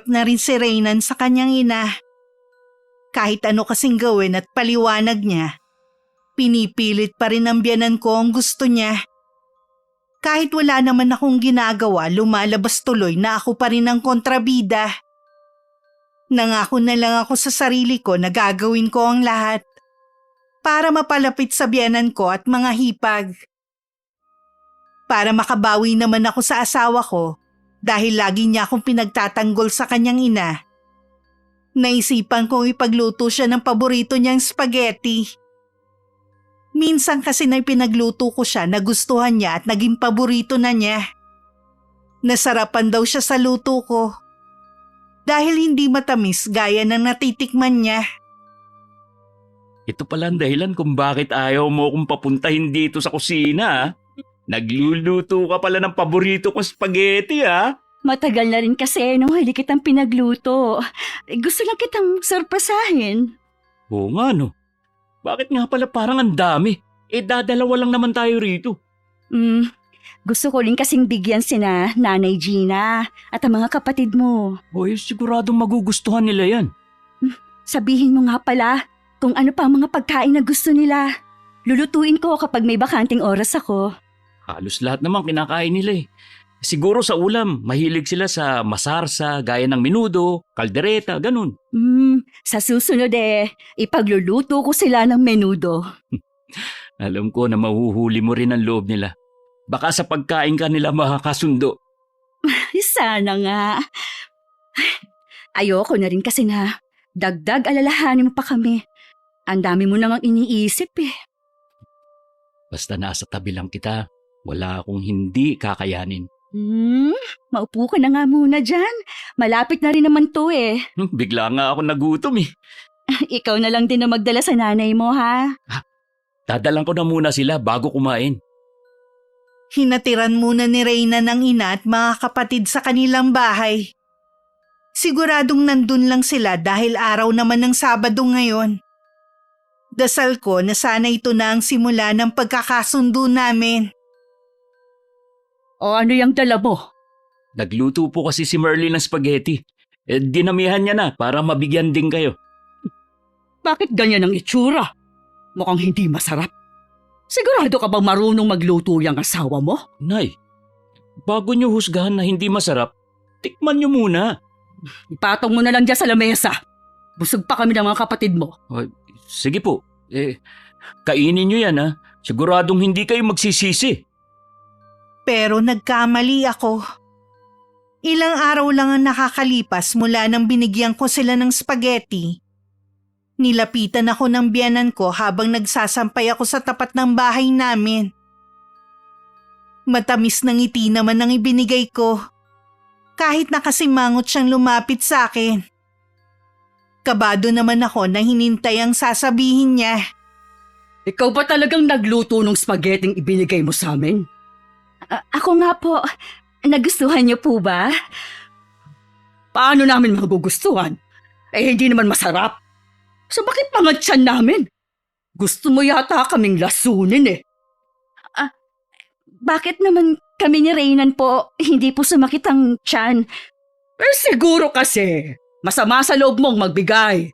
na rin si Reynan sa kanyang ina. Kahit ano kasing gawin at paliwanag niya, pinipilit pa rin ang biyanan ko ang gusto niya. Kahit wala naman akong ginagawa, lumalabas tuloy na ako pa rin ang kontrabida. Nangako na lang ako sa sarili ko na gagawin ko ang lahat para mapalapit sa biyanan ko at mga hipag. Para makabawi naman ako sa asawa ko dahil lagi niya akong pinagtatanggol sa kanyang ina. Naisipan kong ipagluto siya ng paborito niyang spaghetti. Minsan kasi na pinagluto ko siya, nagustuhan niya at naging paborito na niya. Nasarapan daw siya sa luto ko. Dahil hindi matamis gaya ng natitikman niya. Ito pala ang dahilan kung bakit ayaw mo kong papuntahin dito sa kusina. Ah. Nagluluto ka pala ng paborito kong spaghetti, ah. Matagal na rin kasi nung huli kitang pinagluto. Gusto lang kitang sorpresahin. Oo nga, no. Bakit nga pala parang ang dami? Dadalawa lang naman tayo rito. Gusto ko rin kasing bigyan sina Nanay Gina at ang mga kapatid mo. Hoy, siguradong magugustuhan nila yan. Sabihin mo nga pala kung ano pa ang mga pagkain na gusto nila. Lulutuin ko kapag may bakanting oras ako. Halos lahat naman kinakain nila eh. Siguro sa ulam, mahilig sila sa masarsa, gaya ng menudo, kaldereta, ganun. Sa susunod ipagluluto ko sila ng menudo. Alam ko na mahuhuli mo rin ang loob nila. Baka sa pagkain ka nila makakasundo. Sana nga. Ayoko na rin kasi na dagdag alalahanin mo pa kami. Ang dami mo nang iniisip eh. Basta nasa tabi lang kita, wala akong hindi kakayanin. Maupo ka na nga muna dyan. Malapit na rin naman to eh. Bigla nga ako nagutom eh. Ikaw na lang din na magdala sa nanay mo ha. Dadalan ko na muna sila bago kumain. Hinatiran muna ni Reyna ng ina at mga kapatid sa kanilang bahay. Siguradong nandun lang sila dahil araw naman ng Sabado ngayon. Dasal ko na sana ito na ang simula ng pagkakasundo namin. O ano yung dala mo? Nagluto po kasi si Merly ng spaghetti. Dinamihan niya na para mabigyan din kayo. Bakit ganyan ang itsura? Mukhang hindi masarap. Sigurado ka bang marunong magluto yung asawa mo? Nay, bago niyo husgahan na hindi masarap, tikman niyo muna. Ipatong mo na lang dyan sa lamesa. Busog pa kami ng mga kapatid mo. Sige po, kainin niyo yan ha. Siguradong hindi kayo magsisisi. Pero nagkamali ako. Ilang araw lang ang nakakalipas mula nang binigyan ko sila ng spaghetti. Nilapitan ako ng biyanan ko habang nagsasampay ako sa tapat ng bahay namin. Matamis ng ngiti naman ang ibinigay ko. Kahit nakasimangot siyang lumapit sa akin. Kabado naman ako na hinintay ang sasabihin niya. Ikaw ba talagang nagluto ng spaghetti ibinigay mo sa amin? Ako nga po. Nagustuhan niyo po ba? Paano namin magugustuhan? Hindi naman masarap. So bakit pangatsan namin? Gusto mo yata kaming lasunin eh. Bakit naman kami ni Reynan po hindi po sumakit ang tiyan? Siguro kasi masama sa loob mong magbigay.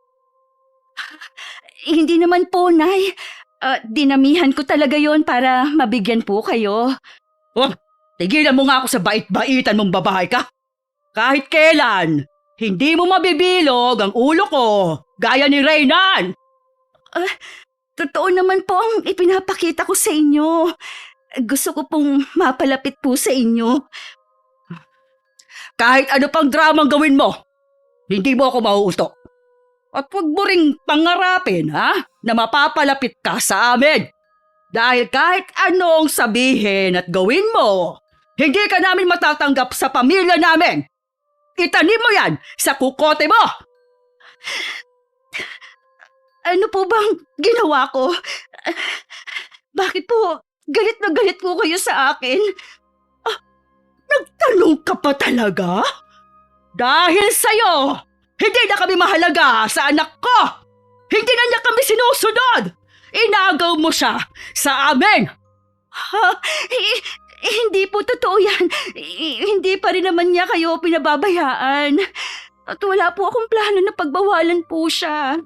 Hindi naman po, Nay. Dinamihan ko talaga yon para mabigyan po kayo. Tigilan mo nga ako sa bait-baitan mong babae ka. Kahit kailan, hindi mo mabibilog ang ulo ko gaya ni Reynan. Totoo naman po ang ipinapakita ko sa inyo. Gusto ko pong mapalapit po sa inyo. Kahit ano pang dramang gawin mo, hindi mo ako mauuto. At huwag mo ring pangarapin, na mapapalapit ka sa amin. Dahil kahit anong sabihin at gawin mo, hindi ka namin matatanggap sa pamilya namin. Itanim mo yan sa kukote mo! Ano po bang ginawa ko? Bakit po galit na galit po kayo sa akin? Nagtanong ka pa talaga? Dahil sa'yo, hindi na kami mahalaga sa anak ko. Hindi na niya kami sinusunod. Inagaw mo siya sa amin. Hindi po totoo yan. Hindi pa rin naman niya kayo pinababayaan. At wala po akong plano na pagbawalan po siya.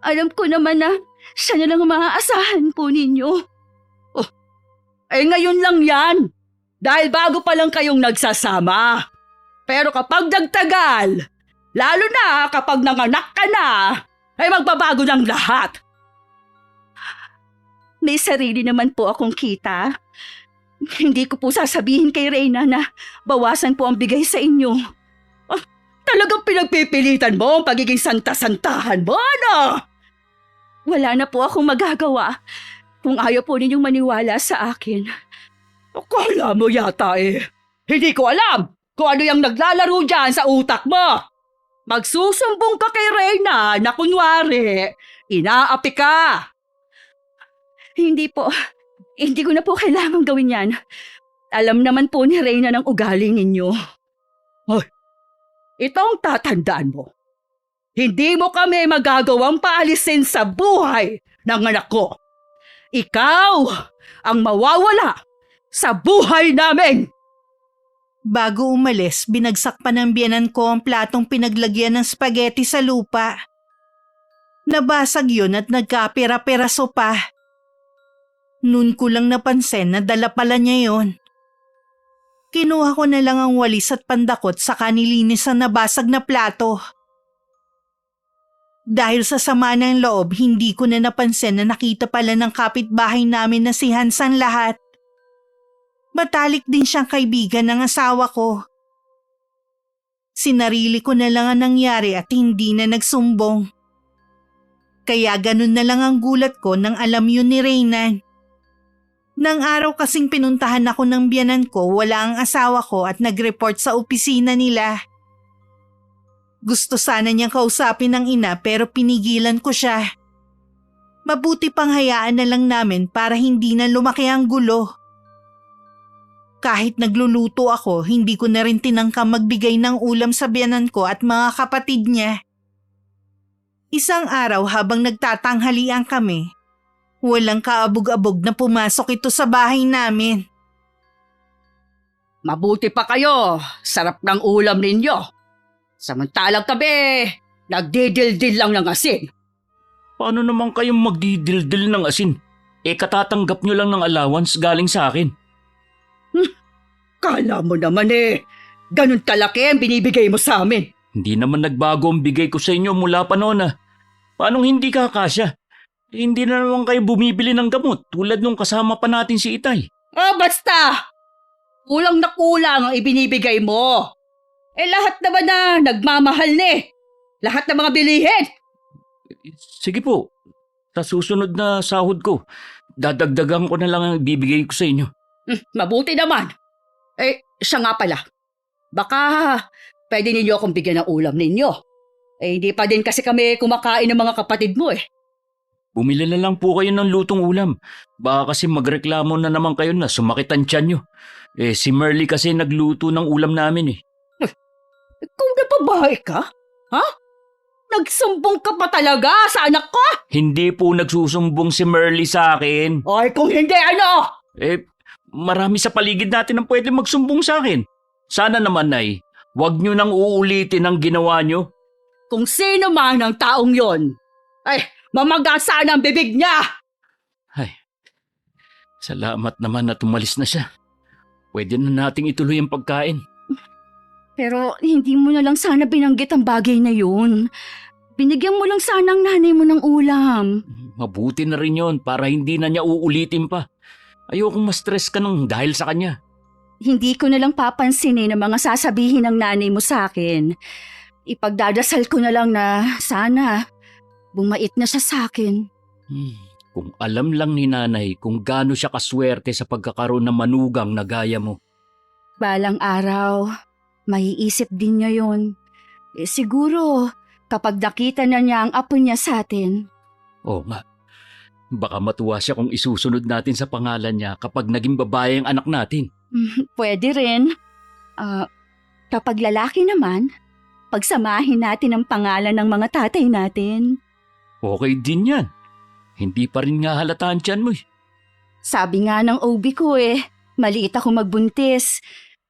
Alam ko naman na siya na lang ang maaasahan po ninyo. Ngayon lang yan. Dahil bago pa lang kayong nagsasama. Pero kapag nagtagal, lalo na kapag nanganak ka na, ay magbabago ng lahat. May sarili naman po akong kita. Hindi ko po sasabihin kay Reyna na bawasan po ang bigay sa inyo. Talagang pinagpipilitan mo ang pagiging santa-santahan mo, ano? Wala na po akong magagawa kung ayaw po ninyong maniwala sa akin. Akala mo yata hindi ko alam kung ano yung naglalaro dyan sa utak mo. Magsusumbong ka kay Reyna na kunwari Inaapi ka! Hindi po. Hindi ko na po kailangang gawin yan. Alam naman po ni Reyna ng ugali ninyo. Ito ang tatandaan mo. Hindi mo kami magagawang paalisin sa buhay ng anak ko. Ikaw ang mawawala sa buhay namin! Bago umalis, binagsak pa ng biyenan ko ang platong pinaglagyan ng spaghetti sa lupa. Nabasag yun at nagkapira-piraso pa. Noon ko lang napansin na dala pala niya yon. Kinuha ko na lang ang walis at pandakot sa kanilinis ang nabasag na plato. Dahil sa sama ng loob, hindi ko na napansin na nakita pala ng kapitbahay namin na si Hans ang lahat. Matalik din siyang kaibigan ng asawa ko. Sinarili ko na lang ang nangyari at hindi na nagsumbong. Kaya ganun na lang ang gulat ko nang alam yun ni Reynan. Nang araw kasing pinuntahan ako ng biyanan ko, wala ang asawa ko at nag-report sa opisina nila. Gusto sana niyang kausapin ng ina pero pinigilan ko siya. Mabuti pang hayaan na lang namin para hindi na lumaki ang gulo. Kahit nagluluto ako, hindi ko na rin tinangkang magbigay ng ulam sa biyanan ko at mga kapatid niya. Isang araw habang nagtatanghalian kami, walang kaabog-abog na pumasok ito sa bahay namin. Mabuti pa kayo. Sarap ng ulam ninyo. Samantalang kami, nagdidildil lang ng asin. Paano naman kayong magdidildil ng asin? Katatanggap nyo lang ng allowance galing sa akin. Kala mo naman ganun kalaki ang binibigay mo sa amin. Hindi naman nagbago ang bigay ko sa inyo mula pa noon ah. Paanong hindi kakasya? Hindi na naman kayo bumibili ng gamot tulad nung kasama pa natin si Itay. Basta! Kulang na kulang ang ibinibigay mo. Lahat naman na nagmamahal Lahat ng mga bilihin. Sige po, sa susunod na sahod ko, dadagdagan ko na lang ang ibibigay ko sa inyo. Mabuti naman. Siya nga pala. Baka pwede ninyo akong bigyan ng ulam ninyo. Hindi pa din kasi kami kumakain ng mga kapatid mo Bumili na lang po kayo ng lutong ulam. Baka kasi magreklamo na naman kayo na sumakit ang tiyan nyo. Si Merly kasi nagluto ng ulam namin Ikaw na babae ka? Ha? Nagsumbong ka pa talaga sa anak ko? Hindi po nagsusumbong si Merly sa akin. Ay, kung hindi Marami sa paligid natin ang pwede magsumbong sa akin. Sana naman ay, huwag nyo nang uulitin ang ginawa nyo. Kung sino man ang taong yon, mamagasa ang bibig niya! Salamat naman na tumalis na siya. Pwede na nating ituloy ang pagkain. Pero hindi mo na lang sana binanggit ang bagay na yun. Binigyan mo lang sana ang nanay mo ng ulam. Mabuti na rin yon para hindi na niya uulitin pa. Ayokong ma-stress ka nang dahil sa kanya. Hindi ko na lang papansinin ang mga sasabihin ng nanay mo sa akin. Ipagdadasal ko na lang na sana bumait na siya sa akin. Kung alam lang ni nanay kung gaano siya kaswerte sa pagkakaroon ng manugang na gaya mo. Balang araw, maiisip din niya yun. Siguro kapag nakita na niya ang apo niya sa atin. Oo nga. Baka matuwa siya kung isusunod natin sa pangalan niya kapag naging babae ang anak natin. Pwede rin. Kapag lalaki naman, pagsamahin natin ang pangalan ng mga tatay natin. Okay din yan. Hindi pa rin nga halata ang tiyan mo Sabi nga ng OB ko maliit ako magbuntis.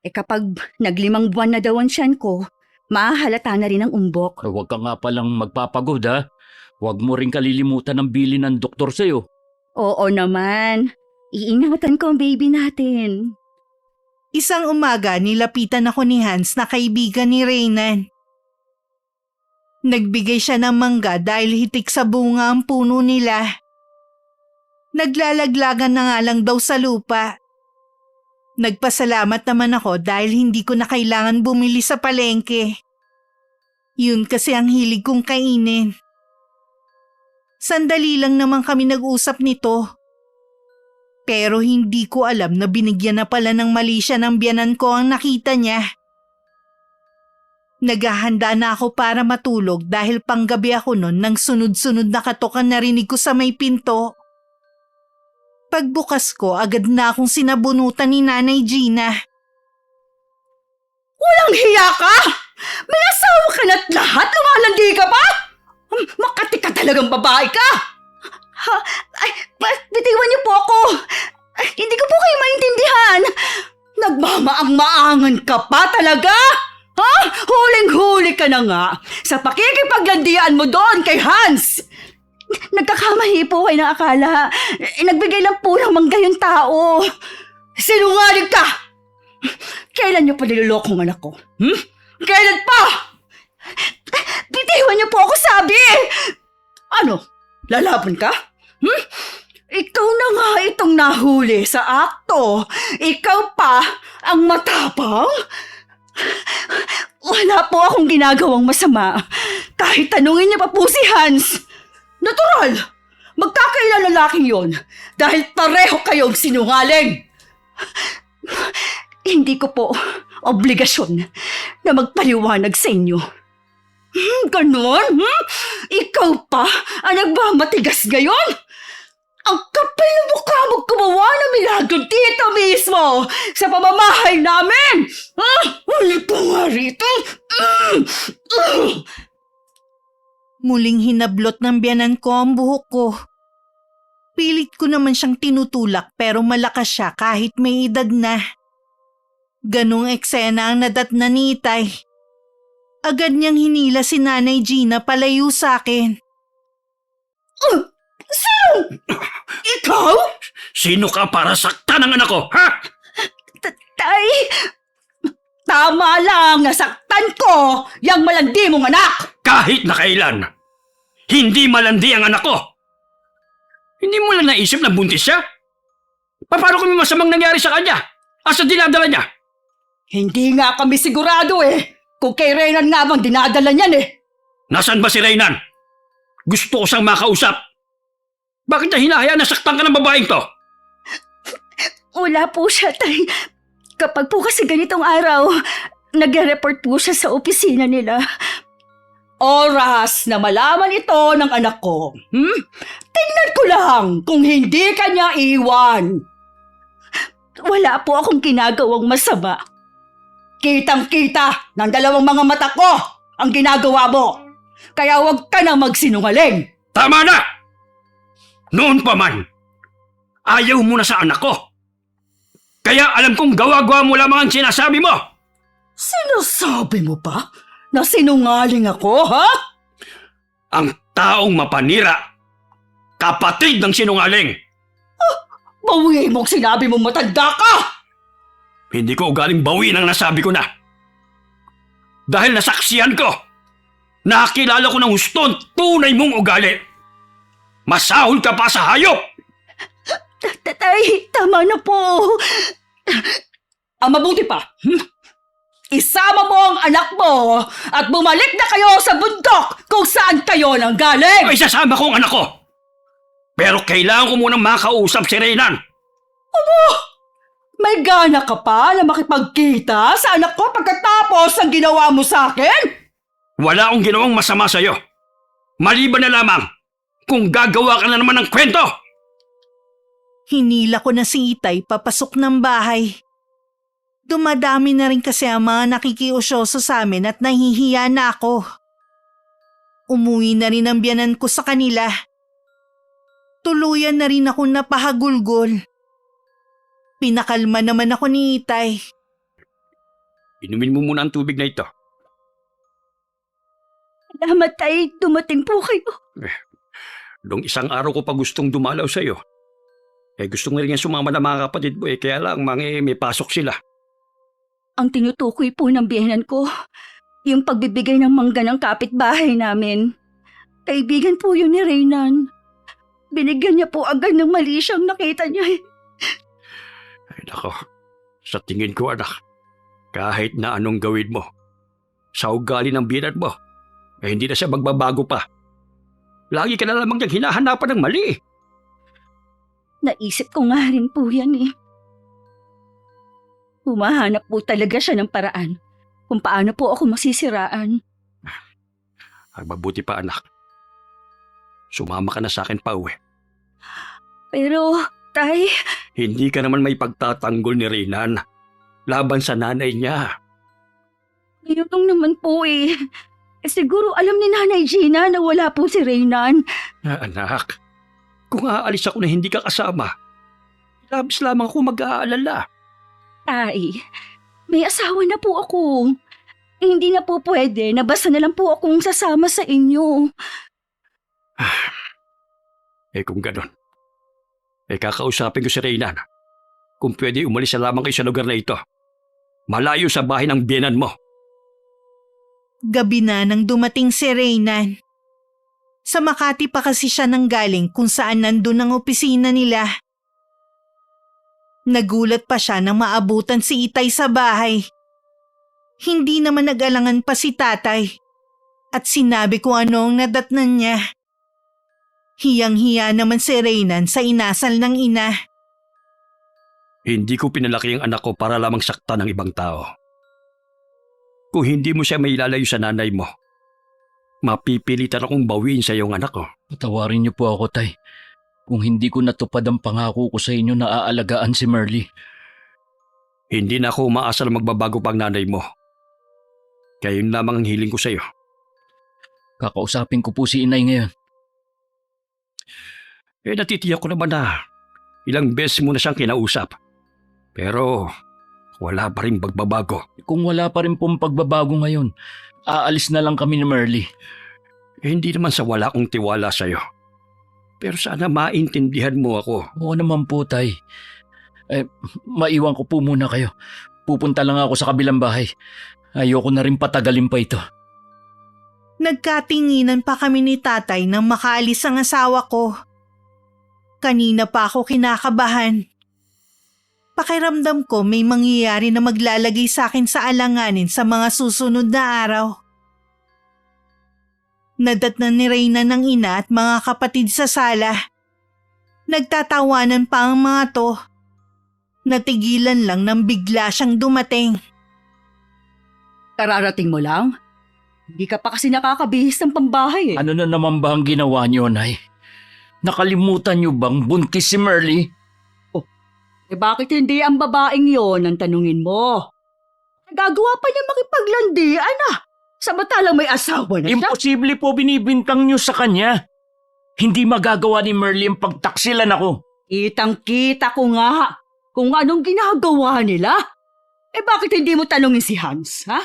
Kapag nag5 buwan na daw ang tiyan ko, mahalata na rin ang umbok. Huwag ka nga palang magpapagod ha. Huwag mo rin kalilimutan ng bilin ng doktor sa'yo. Oo naman. Iingatan ko ang baby natin. Isang umaga, nilapitan ako ni Hans na kaibigan ni Reynan. Nagbigay siya ng mangga dahil hitik sa bunga ang puno nila. Naglalaglagan na nga lang daw sa lupa. Nagpasalamat naman ako dahil hindi ko na kailangan bumili sa palengke. Yun kasi ang hilig kong kainin. Sandali lang naman kami nag-usap nito. Pero hindi ko alam na binigyan na pala ng mali siya ng biyanan ko ang nakita niya. Naghahanda na ako para matulog dahil panggabi ako nun nang sunod-sunod na katokan narinig ko sa may pinto. Pagbukas ko, agad na akong sinabunutan ni Nanay Gina. Walang hiya ka! May asawa ka na't lahat lumalandi ka pa? Makati ka talagang babae ka! Ha? Ay, bitiwan niyo po ako! Ay, hindi ko po kayo maintindihan! Nagmamaang-maangan ka pa talaga? Ha? Huling-huli ka na nga sa pakikipaglandian mo doon kay Hans! Nagkakamahi po kayo ng akala. Nagbigay lang po ng mangga yung tao. Sinungaling ka! Kailan niyo pa niloloko ang anak ko? Kailan pa? Bitiwan niyo po ako, sabi! Ano? Lalaban ka? Ikaw na nga itong nahuli sa akto. Ikaw pa ang matapang? Wala po akong ginagawang masama. Kahit tanungin niya pa po si Hans. Natural! Magkakailan lalaking yon dahil pareho kayong sinungaling. Hindi ko po obligasyon na magpaliwanag sa inyo. Ganon? Ikaw pa ang nagmamatigas ngayon? Ang kapal na mukha mo gumawa ng milagro dito mismo sa pamamahay namin! Ulit pa nga rito! Muling hinablot ng biyanan ko ang buhok ko. Pilit ko naman siyang tinutulak pero malakas siya kahit may edad na. Ganong eksena ang nadatnan ni Itay. Agad niyang hinila si Nanay Gina palayo sa akin. Ikaw? Sino ka para saktan ang anak ko, ha? Tay! Tama lang, nasaktan ko yung malandi mong anak! Kahit na kailan, hindi malandi ang anak ko. Hindi mo lang naisip na buntis siya? Paano kung may masamang nangyari sa kanya? Asa dinadala niya? Hindi nga kami sigurado kung kay Reynan nga bang dinadala niyan Nasaan ba si Reynan? Gusto ko siyang makausap. Bakit niya hinahayaan na saktan ka ng babaeng to? Wala po siya, Tay. Kapag po kasi ganitong araw, nag-report po siya sa opisina nila. Oras na malaman ito ng anak ko. Tingnan ko lang kung hindi ka niya iwan. Wala po akong ginagawang masama. Kitang-kita ng dalawang mga mata ko ang ginagawa mo. Kaya huwag ka na magsinungaling. Tama na! Noon pa man, ayaw mo na sa anak ko. Kaya alam kong gawa-gawa mo lamang ang sinasabi mo. Sinasabi mo pa na sinungaling ako, ha? Ang taong mapanira, kapatid ng sinungaling. Bawiin mo'ng sinabi mo matanda ka! Hindi ko ugaling bawiin ang nasabi ko na. Dahil nasaksiyan ko, nakilala ko ng husto ang tunay mong ugali. Masahol ka pa sa hayop! Tay, tama na po. Ang mabuti pa, isama mo ang anak mo at bumalik na kayo sa bundok kung saan kayo nang galing! Ay, sasama ko ang anak ko. Pero kailangan ko munang makausap si Reynan. May gana ka pa na makipagkita sa anak ko pagkatapos ang ginawa mo sa akin? Wala akong ginawang masama sa'yo. Maliban na lamang kung gagawa ka na naman ng kwento. Hinila ko na si Itay papasok ng bahay. Dumadami na rin kasi ang mga nakikiusyoso sa amin at nahihiya na ako. Umuwi na rin ang biyanan ko sa kanila. Tuluyan na rin ako napahagulgol. Pinakalma naman ako ni Itay. Inumin mo muna ang tubig na ito. Salamat, Tay. Dumating po kayo. Noong isang araw ko pa gustong dumalaw sa'yo. Gusto nga rin nga sumama ng mga kapatid mo kaya lang may pasok sila. Ang tinutukoy po ng biyenan ko, yung pagbibigay ng mangga ng kapitbahay namin. Kaibigan po yun ni Reynan. Binigyan niya po agad ng mali siyang nakita niya. Ay nako, sa tingin ko anak, kahit na anong gawin mo, sa ugali ng biyenan mo, hindi na siya magbabago pa. Lagi ka na lamang niyang hinahanapan ng mali. Naisip ko nga rin po yan. Humahanap po talaga siya ng paraan kung paano po ako masisiraan. Ang mabuti pa anak. Sumama ka na sa akin pa uwi. Pero, Tay, Hindi ka naman may pagtatanggol ni Reynan laban sa nanay niya. ganitong naman po eh. Siguro alam ni Nanay Gina na wala po si Reynan. Anak, kung aalis ako na hindi ka kasama, labis lamang ako mag-aalala. Tay, may asawa na po ako. Hindi na po pwede na basta na lang po akong sasama sa inyo. Kung ganon, kakausapin ko si Reynan. Kung pwede umalis na lamang kayo sa lugar na ito. Malayo sa bahay ng biyenan mo. Gabi na nang dumating si Reynan. Sa Makati pa kasi siya nanggaling kung saan nandun ang opisina nila. Nagulat pa siya nang maabutan si Itay sa bahay. Hindi naman nag-alangan pa si tatay. At sinabi ko ano ang nadatnan niya. Hiyang-hiya naman si Reynan sa inasal ng ina. Hindi ko pinalaki ang anak ko para lamang saktan ng ibang tao. Kung hindi mo siya mailalayo sa nanay mo, mapipilitan akong bawiin sa iyong anak ko. Patawarin niyo po ako, Tay. Kung hindi ko natupad ang pangako ko sa inyo na aalagaan si Merly. Hindi na ako umaasa na magbabago pang nanay mo. Kaya yun lamang ang hiling ko sa iyo. Kakausapin ko po si inay ngayon. Natitiyak ko naman na ilang beses mo na siyang kinausap. Pero wala pa rin pagbabago. Kung wala pa rin pong pagbabago ngayon, aalis na lang kami ni Merly. Hindi naman sa wala akong tiwala sa iyo. Pero sana maintindihan mo ako. Oo naman po, Tay. Maiwan ko po muna kayo. Pupunta lang ako sa kabilang bahay. Ayoko na rin patagalin pa ito. Nagkatinginan pa kami ni tatay nang makaalis ang asawa ko. Kanina pa ako kinakabahan. Pakiramdam ko may mangyayari na maglalagay sa akin sa alanganin sa mga susunod na araw. Nadatnan ni Reyna ng ina at mga kapatid sa sala. Nagtatawanan pa ang mga to. Natigilan lang nang bigla siyang dumating. Kararating mo lang? Hindi ka pa kasi nakakabihis ng pambahay eh. Ano na naman ba ang ginawa niyo, Nay? Nakalimutan niyo bang buntis si Merly? Bakit hindi ang babaeng yon ang tanungin mo? Nagagawa pa niya makipaglandian ah. Samantalang may asawa na siya. Imposible po binibintang niyo sa kanya. Hindi magagawa ni Merly ang pagtaksilan ako. Kitang-kita ko nga kung anong ginagawa nila. Bakit hindi mo tanungin si Hans, ha?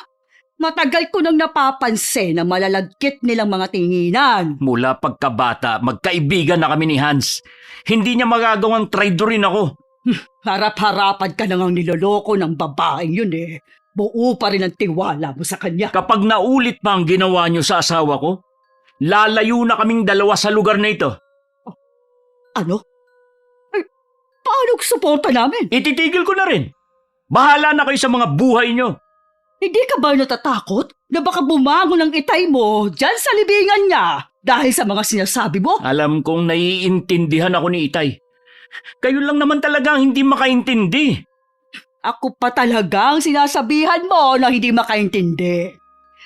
Matagal ko nang napapansin na malalagkit nilang mga tinginan. Mula pagkabata, magkaibigan na kami ni Hans. Hindi niya magagawang traidorin ako. Harap-harapan ka na ngang niloloko ng babaeng yun eh. Buo pa rin ang tiwala mo sa kanya. Kapag naulit pa ang ginawa niyo sa asawa ko, lalayo na kaming dalawa sa lugar na ito. Ano? Paano suporta namin? Ititigil ko na rin. Bahala na kayo sa mga buhay niyo. Hindi ka ba natatakot na baka bumangon ang itay mo dyan sa libingan niya dahil sa mga sinasabi mo? Alam kong naiintindihan ako ni Itay. Kayo lang naman talaga ang hindi makaintindi. Ako pa talagang sinasabihan mo na hindi makaintindi.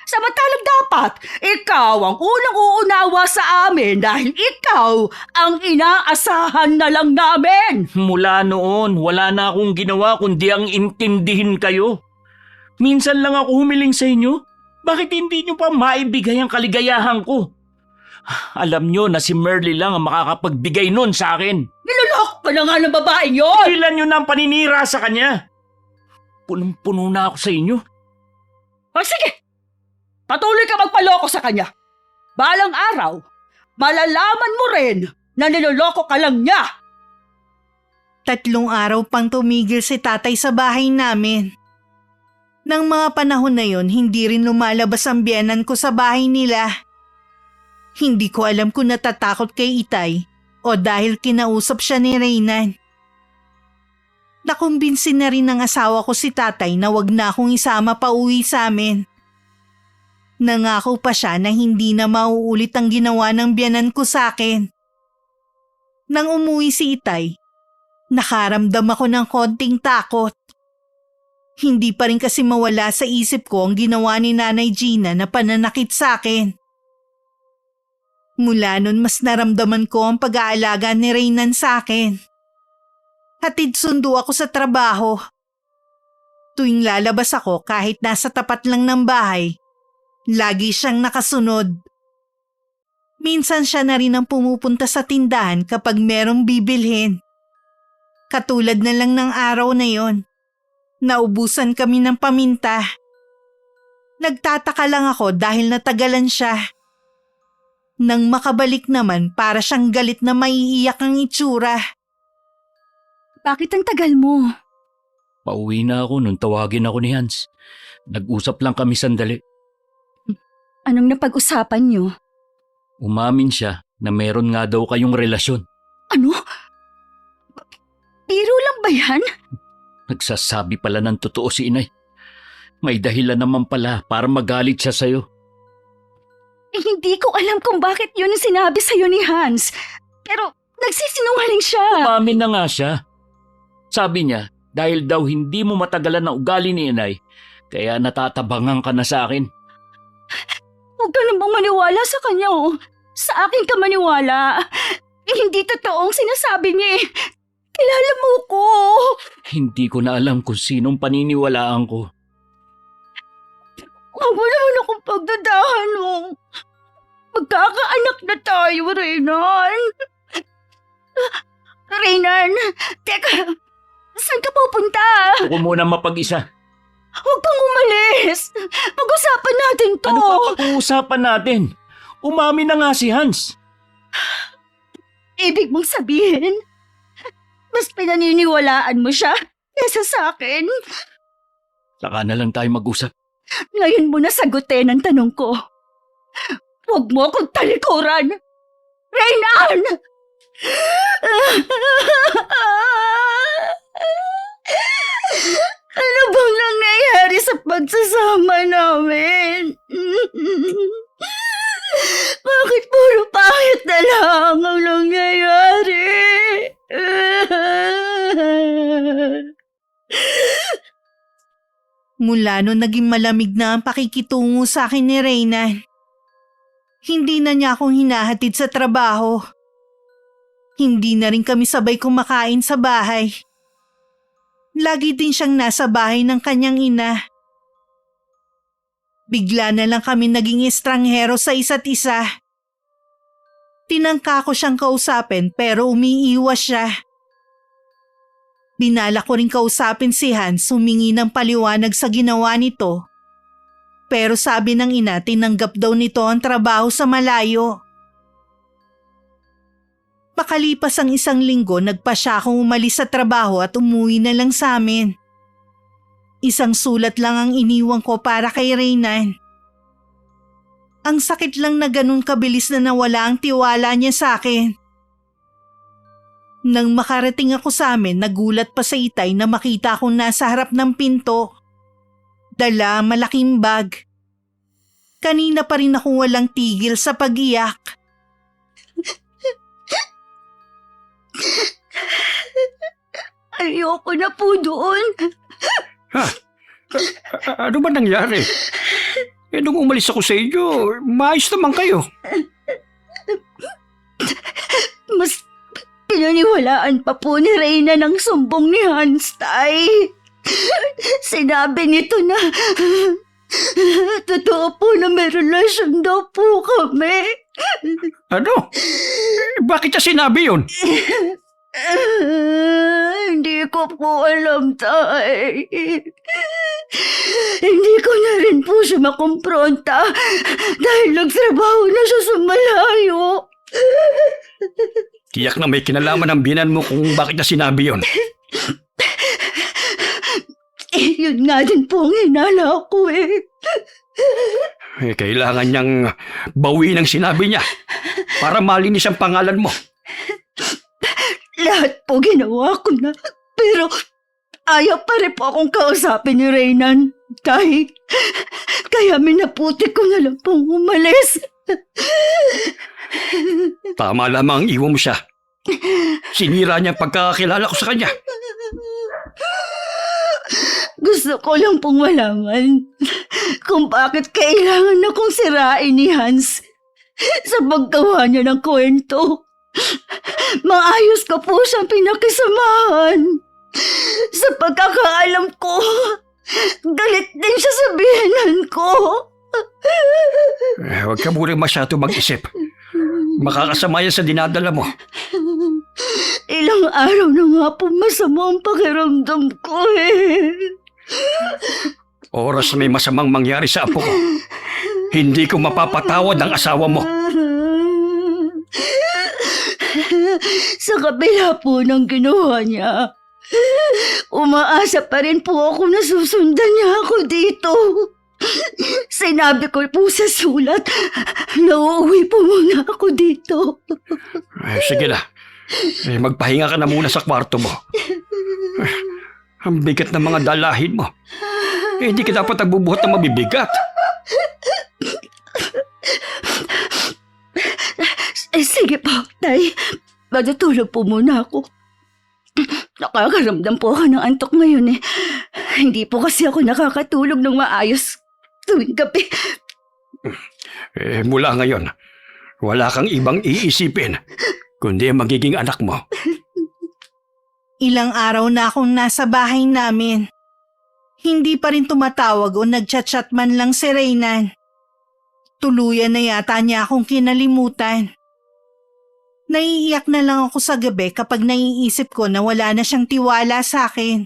Samantalang dapat, ikaw ang unang uunawa sa amin dahil ikaw ang inaasahan na lang namin. Mula noon, wala na akong ginawa kundi ang intindihin kayo. Minsan lang ako humiling sa inyo. Bakit hindi nyo pa maibigay ang kaligayahan ko? Alam nyo na si Merly lang ang makakapagbigay nun sa akin. Niloloko ka na nga ng babaeng yon. Ilan nyo na ang paninira sa kanya? Punong-puno na ako sa inyo. O sige, patuloy ka magpaloko sa kanya. Balang araw, malalaman mo rin na niloloko ka lang niya. 3 araw pang tumigil si tatay sa bahay namin. Nang mga panahon na yon, hindi rin lumalabas ang biyenan ko sa bahay nila. Hindi ko alam kung natatakot kay Itay o dahil kinausap siya ni Reynan. Nakumbinsin na rin ng asawa ko si tatay na wag na akong isama pa uwi sa amin. Nangako pa siya na hindi na mauulit ang ginawa ng biyenan ko sa akin. Nang umuwi si Itay, nakaramdam ako ng konting takot. Hindi pa rin kasi mawala sa isip ko ang ginawa ni Nanay Gina na pananakit sa akin. Mula nun mas naramdaman ko ang pag-aalaga ni Reynan sa akin. Hatid sundo ako sa trabaho. Tuwing lalabas ako kahit nasa tapat lang ng bahay, lagi siyang nakasunod. Minsan siya na rin ang pumupunta sa tindahan kapag merong bibilhin. Katulad na lang ng araw na yon. Naubusan kami ng paminta. Nagtataka lang ako dahil natagalan siya. Nang makabalik naman para siyang galit na maiiyak ang itsura. Bakit ang tagal mo? Pauwi na ako nung tawagin ako ni Hans. Nag-usap lang kami sandali. Anong napag-usapan niyo? Umamin siya na meron nga daw kayong relasyon. Ano? Biro lang ba yan? Nagsasabi pala ng totoo si inay. May dahilan naman pala para magalit siya sa'yo. Hindi ko alam kung bakit yun ang sinabi sa'yo ni Hans. Pero nagsisinungaling siya. Umamin na nga siya. Sabi niya, dahil daw hindi mo matagalan na ugali ni inay, kaya natatabangan ka na sa akin. Huwag ka namang maniwala sa kanya. Sa akin ka maniwala. Hindi totoong sinasabi niya eh. Kilala mo ko. Hindi ko na alam kung sinong paniniwalaan ko. Huwag mo naman akong pagdadahan mo. Magkakaanak na tayo, Reynan. Reynan, teka. Saan ka pupunta? Ako muna mapag-isa. Huwag kang umalis. Pag-usapan natin to. Ano pa pag-uusapan natin? Umamin na nga si Hans. Ibig mong sabihin, mas pinaniniwalaan mo siya kesa sa akin. Saka na lang tayo mag-usap. Ngayon mo na sagutin ang tanong ko. Huwag mo akong talikuran. Reynan! Ano bang nangyayari sa pagsasama namin? Bakit puro pangit na lang ang nangyayari? Mula nung naging malamig na ang pakikitungo sa akin ni Reynan, hindi na niya akong hinahatid sa trabaho. Hindi na rin kami sabay kumakain sa bahay. Lagi din siyang nasa bahay ng kanyang ina. Bigla na lang kami naging estranghero sa isa't isa. Tinangka ko siyang kausapin pero umiiwas siya. Binala ko rin kausapin si Hans, humingi ng paliwanag sa ginawa nito. Pero sabi ng ina, tinanggap daw nito ang trabaho sa malayo. Makalipas ang 1 linggo, nagpa siya akong umalis sa trabaho at umuwi na lang sa amin. 1 sulat lang ang iniwan ko para kay Reynan. Ang sakit lang na ganun kabilis na nawala ang tiwala niya sa akin. Nang makarating ako sa amin, nagulat pa sa itay na makita akong nasa harap ng pinto. Dala ang malaking bag. Kanina pa rin akong walang tigil sa pag-iyak. Ayoko na po doon. Ano ba nangyari? Nung umalis ako sa inyo, maayos naman kayo. Mas pinaniwalaan pa po ni Reyna ng sumbong ni Hans, tay. Sinabi nito na totoo po na may relasyon daw po kami. Ano? Bakit niya sinabi yun? Hindi ko po alam, tay. Hindi ko na rin po siya makumpronta dahil nagtrabaho na siya sa malayo. Tiyak na may kinalaman ng binan mo kung bakit niya sinabi yun. Yun nga din po ang hinala ko eh. Kailangan niyang bawiin ang sinabi niya para malinis ang pangalan mo. Lahat po ginawa ko na. Pero ayaw pa rin po akong kausapin ni Reynan. Kaya minaputi ko na lang pong umalis. Tama lamang ang iwan mo siya. Sinira niya ang pagkakakilala ko sa kanya. Gusto ko lang pong malaman kung bakit kailangan akong sirain ni Hans sa paggawa niya ng kwento. Maayos ko po siyang pinakisamahan. Sa pagkakaalam ko, galit din siya sa biyenan ko. Huwag ka muna masyado mag-isip. Makakasama yan sa dinadala mo. Ilang araw na nga po masama ang pakiramdam ko Oras na may masamang mangyari sa apo ko, hindi ko mapapatawad ang asawa mo. Sa kabila po ng ginawa niya, umaasa pa rin po ako na susundan niya ako dito. Sinabi ko po sa sulat na uuwi po muna ako dito. Sige na. Magpahinga ka na muna sa kwarto mo. Ang bigat ng mga dalahin mo. Hindi ka dapat nagbubuhat ng mabibigat. Sige po, Tay. Matutulog po muna ako. Nakakaramdam po ako ng antok ngayon Hindi po kasi ako nakakatulog ng maayos tuwing gabi. Mula ngayon, wala kang ibang iisipin, kundi ang magiging anak mo. Ilang araw na akong nasa bahay namin. Hindi pa rin tumatawag o nagchat-chat man lang si Reynan. Tuluyan na yata niya akong kinalimutan. Naiiyak na lang ako sa gabi kapag naiisip ko na wala na siyang tiwala sa akin.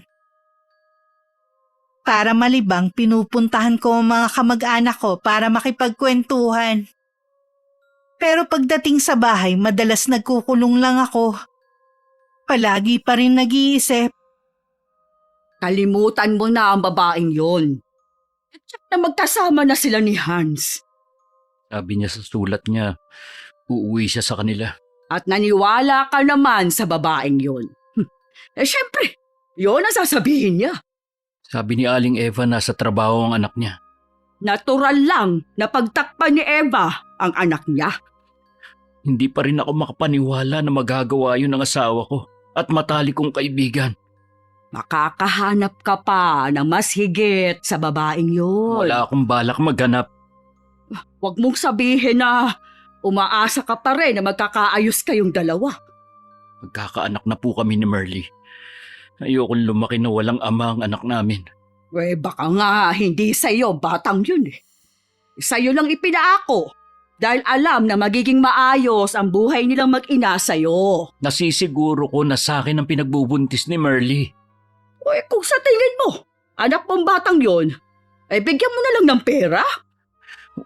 Para malibang, pinupuntahan ko ang mga kamag-anak ko para makipagkwentuhan. Pero pagdating sa bahay, madalas nagkukulong lang ako. Palagi pa rin nag-iisip. Kalimutan mo na ang babaeng yon. Check na magkasama na sila ni Hans. Sabi niya sa sulat niya, uuwi siya sa kanila. At naniwala ka naman sa babaeng yon. Siyempre, yon ang sasabihin niya. Sabi ni Aling Eva na sa trabaho ang anak niya. Natural lang na pagtakpan ni Eva ang anak niya. Hindi pa rin ako makapaniwala na magagawa yun ng asawa ko at matalik kong kaibigan. Makakahanap ka pa na mas higit sa babaeng yun. Wala akong balak maghanap. Huwag mong sabihin na umaasa ka pa rin na magkakaayos kayong dalawa. Magkakaanak na po kami ni Merly. Ayokong lumaki na walang ama ang anak namin. Baka nga hindi sa'yo batang yun Sa'yo lang ipinaako dahil alam na magiging maayos ang buhay nilang mag-ina sa'yo. Nasisiguro ko na sa akin ang pinagbubuntis ni Merly. Kung sa tingin mo, anak mong batang yun, bigyan mo na lang ng pera.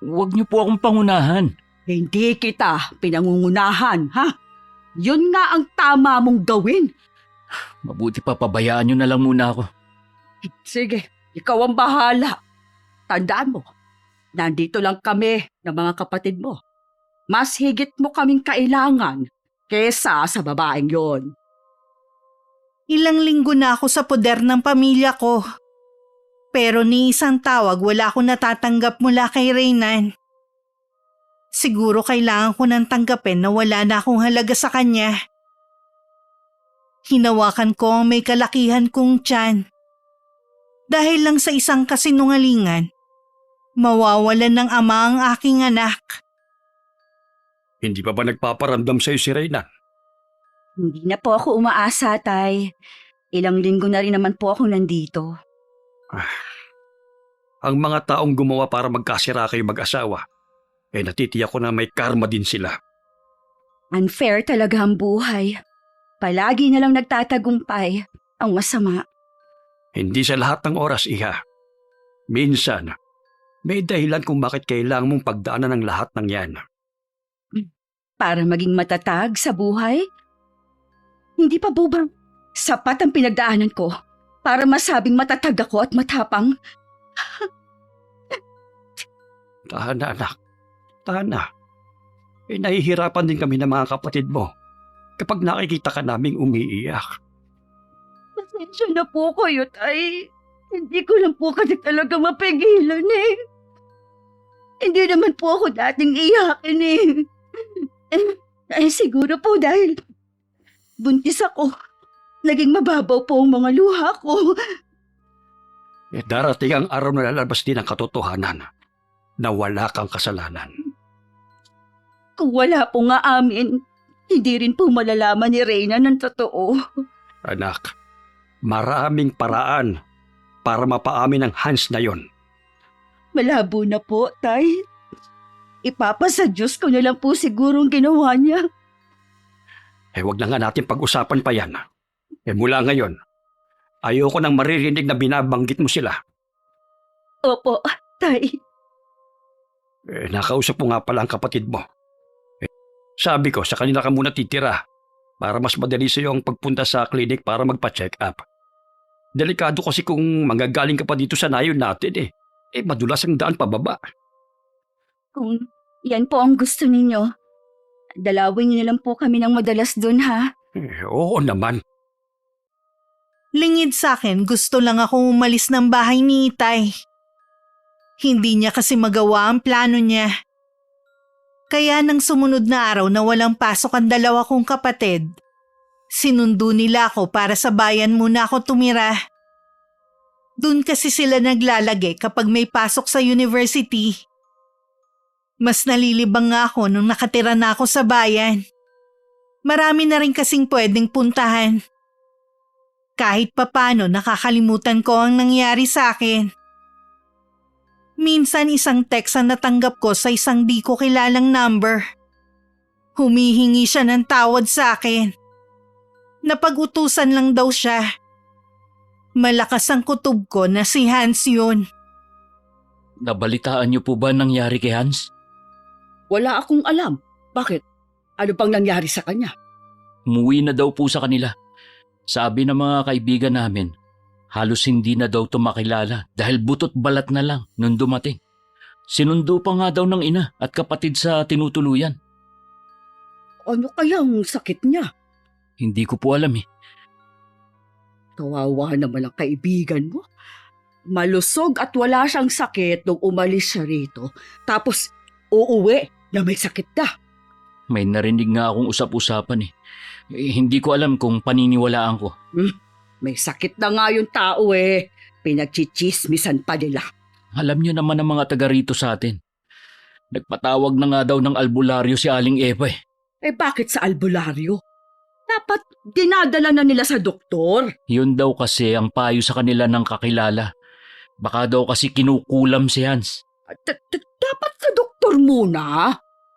Huwag niyo po akong pangunahan. Hindi kita pinangungunahan, ha? Yun nga ang tama mong gawin. Mabuti pa pabayaan niyo na lang muna ako. Sige, ikaw ang bahala. Tandaan mo, nandito lang kami ng mga kapatid mo. Mas higit mo kaming kailangan kesa sa babaeng yon. Ilang linggo na ako sa poder ng pamilya ko. Pero ni isang tawag wala akong natatanggap mula kay Reynan. Siguro kailangan ko nang tanggapin na wala na akong halaga sa kanya. Hinawakan ko ang may kalakihan kong tiyan. Dahil lang sa isang kasinungalingan, mawawalan ng ama ang aking anak. Hindi pa ba nagpaparamdam sa'yo si Reyna? Hindi na po ako umaasa, Tay. Ilang linggo na rin naman po akong nandito. Ang mga taong gumawa para magkasira kayo mag-asawa, natitiyak ko na may karma din sila. Unfair talaga ang buhay. Palagi na lang nagtatagumpay ang masama. Hindi sa lahat ng oras, Iha. Minsan, may dahilan kung bakit kailangan mong pagdaanan ng lahat ng yan. Para maging matatag sa buhay? Hindi pa bubang sapat ang pinagdaanan ko para masabing matatag ako at matapang? Tahan na, anak. Tahan na. Nahihirapan din kami ng mga kapatid mo kapag nakikita ka naming umiiyak. Pasensya na po kayo, Tay. Hindi ko lang po kasi talaga mapigilan Hindi naman po ako dating iyakin siguro po dahil buntis ako. Naging mababaw po ang mga luha ko. Darating ang araw na lalabas din ang katotohanan na wala kang kasalanan. Kung wala po nga amin, hindi rin po malalaman ni Reyna ng totoo. Anak, maraming paraan para mapaamin ang Hans na yon. Malabo na po, Tay. Ipapasa Diyos ko na lang po sigurong ginawa niya. Wag na nga natin pag-usapan pa yan. Mula ngayon, ayoko nang maririnig na binabanggit mo sila. Opo, Tay. Nakausap mo nga pala ang kapatid mo. Sabi ko, sa kanila ka muna titira para mas madali sa iyo ang pagpunta sa klinik para magpa-check up. Delikado kasi kung manggagaling ka pa dito sa nayon natin madulas ang daan pababa. Kung yan po ang gusto ninyo, dalawin niyo na lang po kami ng madalas dun, ha? Oo naman. Lingid sa akin, gusto lang akong umalis ng bahay ni Itay. Hindi niya kasi magawa ang plano niya. Kaya nang sumunod na araw na walang pasok ang dalawa kong kapatid, sinundo nila ako para sa bayan muna ako tumira. Doon kasi sila naglalagay kapag may pasok sa university. Mas nalilibang nga ako nung nakatira na ako sa bayan. Marami na rin kasing pwedeng puntahan. Kahit papano nakakalimutan ko ang nangyari sa akin. Minsan isang text ang natanggap ko sa isang di ko kilalang number. Humihingi siya ng tawad sa akin. Napag-utusan lang daw siya. Malakas ang kutob ko na si Hans yun. Nabalitaan niyo po ba nangyari kay Hans? Wala akong alam. Bakit? Ano pang nangyari sa kanya? Umuwi na daw po sa kanila. Sabi ng mga kaibigan namin, halos hindi na daw tumakilala dahil butot balat na lang nung dumating. Sinundo pa nga daw ng ina at kapatid sa tinutuluyan. Ano kayang sakit niya? Hindi ko po alam eh. Kawawa naman ang kaibigan mo. Malusog at wala siyang sakit nung umalis siya rito. Tapos uuwi na may sakit na. May narinig nga akong usap-usapan eh. Hindi ko alam kung paniniwalaan ko. May sakit na nga yung tao Pinagchichismisan pa nila. Alam niyo naman ang mga taga rito sa atin. Nagpatawag na nga daw ng albularyo si Aling Eva eh. Bakit sa albularyo? Dapat dinadala na nila sa doktor. Yun daw kasi ang payo sa kanila ng kakilala. Baka daw kasi kinukulam si Hans. Dapat sa doktor muna.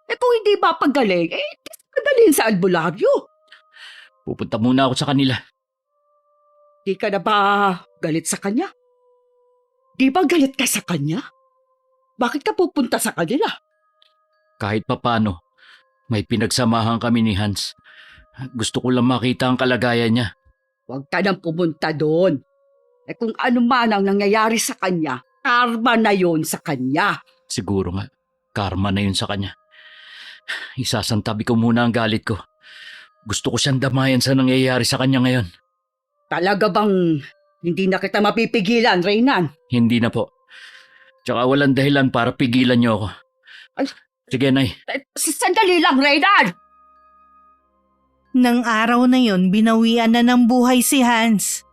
Kung hindi ba pagaling, padalhin sa albularyo. Pupunta muna ako sa kanila. Di ka na ba galit sa kanya? Di ba galit ka sa kanya? Bakit ka pupunta sa kanila? Kahit papano, may pinagsamahan kami ni Hans. Gusto ko lang makita ang kalagayan niya. Huwag ka nang pumunta doon. Kung ano man ang nangyayari sa kanya, karma na yon sa kanya. Siguro nga, karma na yun sa kanya. Isasantabi ko muna ang galit ko. Gusto ko siyang damayan sa nangyayari sa kanya ngayon. Talaga bang hindi na kita mapipigilan, Reynan? Hindi na po. Tsaka walang dahilan para pigilan niyo ako. Ay. Sige, Nay. Sandali lang, Reynan! Nang araw na yon, binawian na ng buhay si Hans.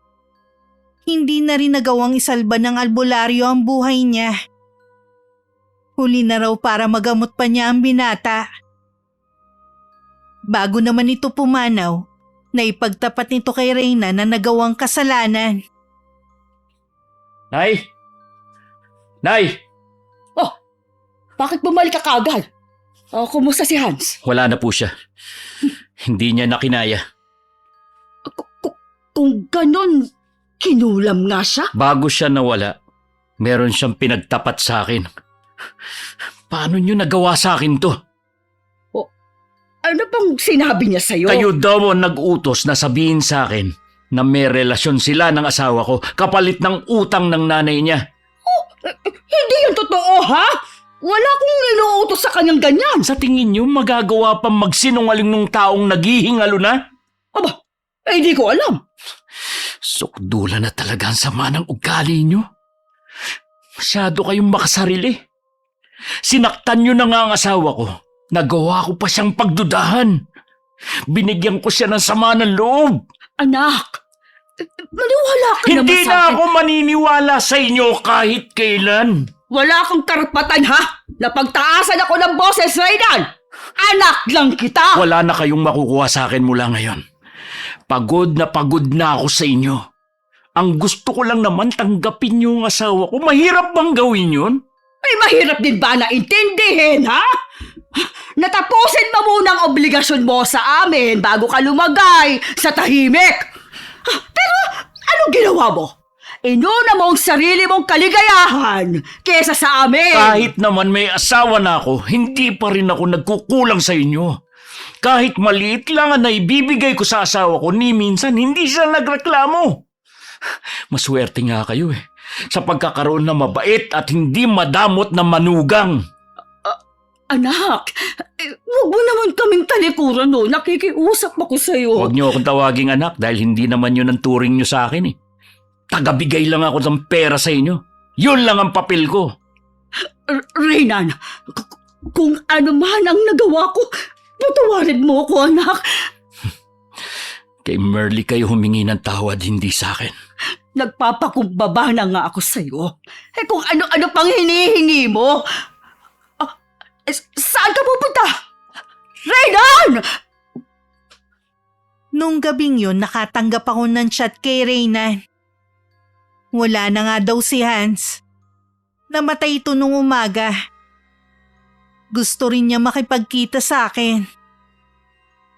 Hindi na rin nagawang isalba ng albularyo ang buhay niya. Huli na raw para magamot pa niya ang binata. Bago naman ito pumanaw, naipagtapat nito kay Reyna na nagawang kasalanan. Nay! Nay! Bakit bumalik ka kaagad? Kumusta si Hans? Wala na po siya. Hindi niya nakinaya. Kung ganon, kinulam nga siya? Bago siya nawala, meron siyang pinagtapat sa akin. Paano niyo nagawa sa akin to? Ano bang sinabi niya sa'yo? Kayo daw ang nag-utos na sabihin sa akin na may relasyon sila ng asawa ko kapalit ng utang ng nanay niya. Hindi yung totoo, ha? Wala akong inuutos sa kanyang ganyan. Sa tingin niyo magagawa pang magsinungaling ng taong naghihingalo na? Aba, hindi ko alam. Sukdula na talaga ang sama ng ugali niyo. Masyado kayong makasarili. Sinaktan niyo na nga ang asawa ko. Nagawa ko pa siyang pagdudahan. Binigyan ko siya ng sama ng loob. Anak, Maniwala ka naman Hindi sa na akin. ako maniniwala sa inyo kahit kailan. Wala kang karapatan, ha? Napagtaasan ako ng boses, Raynan! Anak lang kita! Wala na kayong makukuha sa akin mula ngayon. Pagod na ako sa inyo. Ang gusto ko lang naman tanggapin yung asawa ko. Mahirap bang gawin yun? Ay, mahirap din ba na intindihin, ha? Natapusin mo muna ang obligasyon mo sa amin bago ka lumagay sa tahimik. Pero anong ginawa mo? Inuna mo ang sarili mong kaligayahan kesa sa amin. Kahit naman may asawa na ako, hindi pa rin ako nagkukulang sa inyo. Kahit maliit lang ang naibibigay ko sa asawa ko, ni minsan hindi siya nagreklamo. Maswerte nga kayo sa pagkakaroon na mabait at hindi madamot na manugang. Anak, huwag mo naman kaming talikuran, no. Nakikiusap ako sa'yo. Huwag niyo akong tawaging anak dahil hindi naman yun ang turing niyo sa akin. Tagabigay lang ako ng pera sa inyo. Yun lang ang papel ko. Raynan, kung ano man ang nagawa ko, patawarin mo ako, anak. Kay Merly kayo humingi ng tawad, hindi sa akin. Nagpapakumbaba na nga ako sa'yo. Kung ano-ano pang hinihingi mo. Saan ka pupunta? Raynan! Nung gabing yun, nakatanggap ako ng chat kay Reynan. Wala na nga daw si Hans. Namatay ito nung umaga. Gusto rin niya makipagkita sa akin.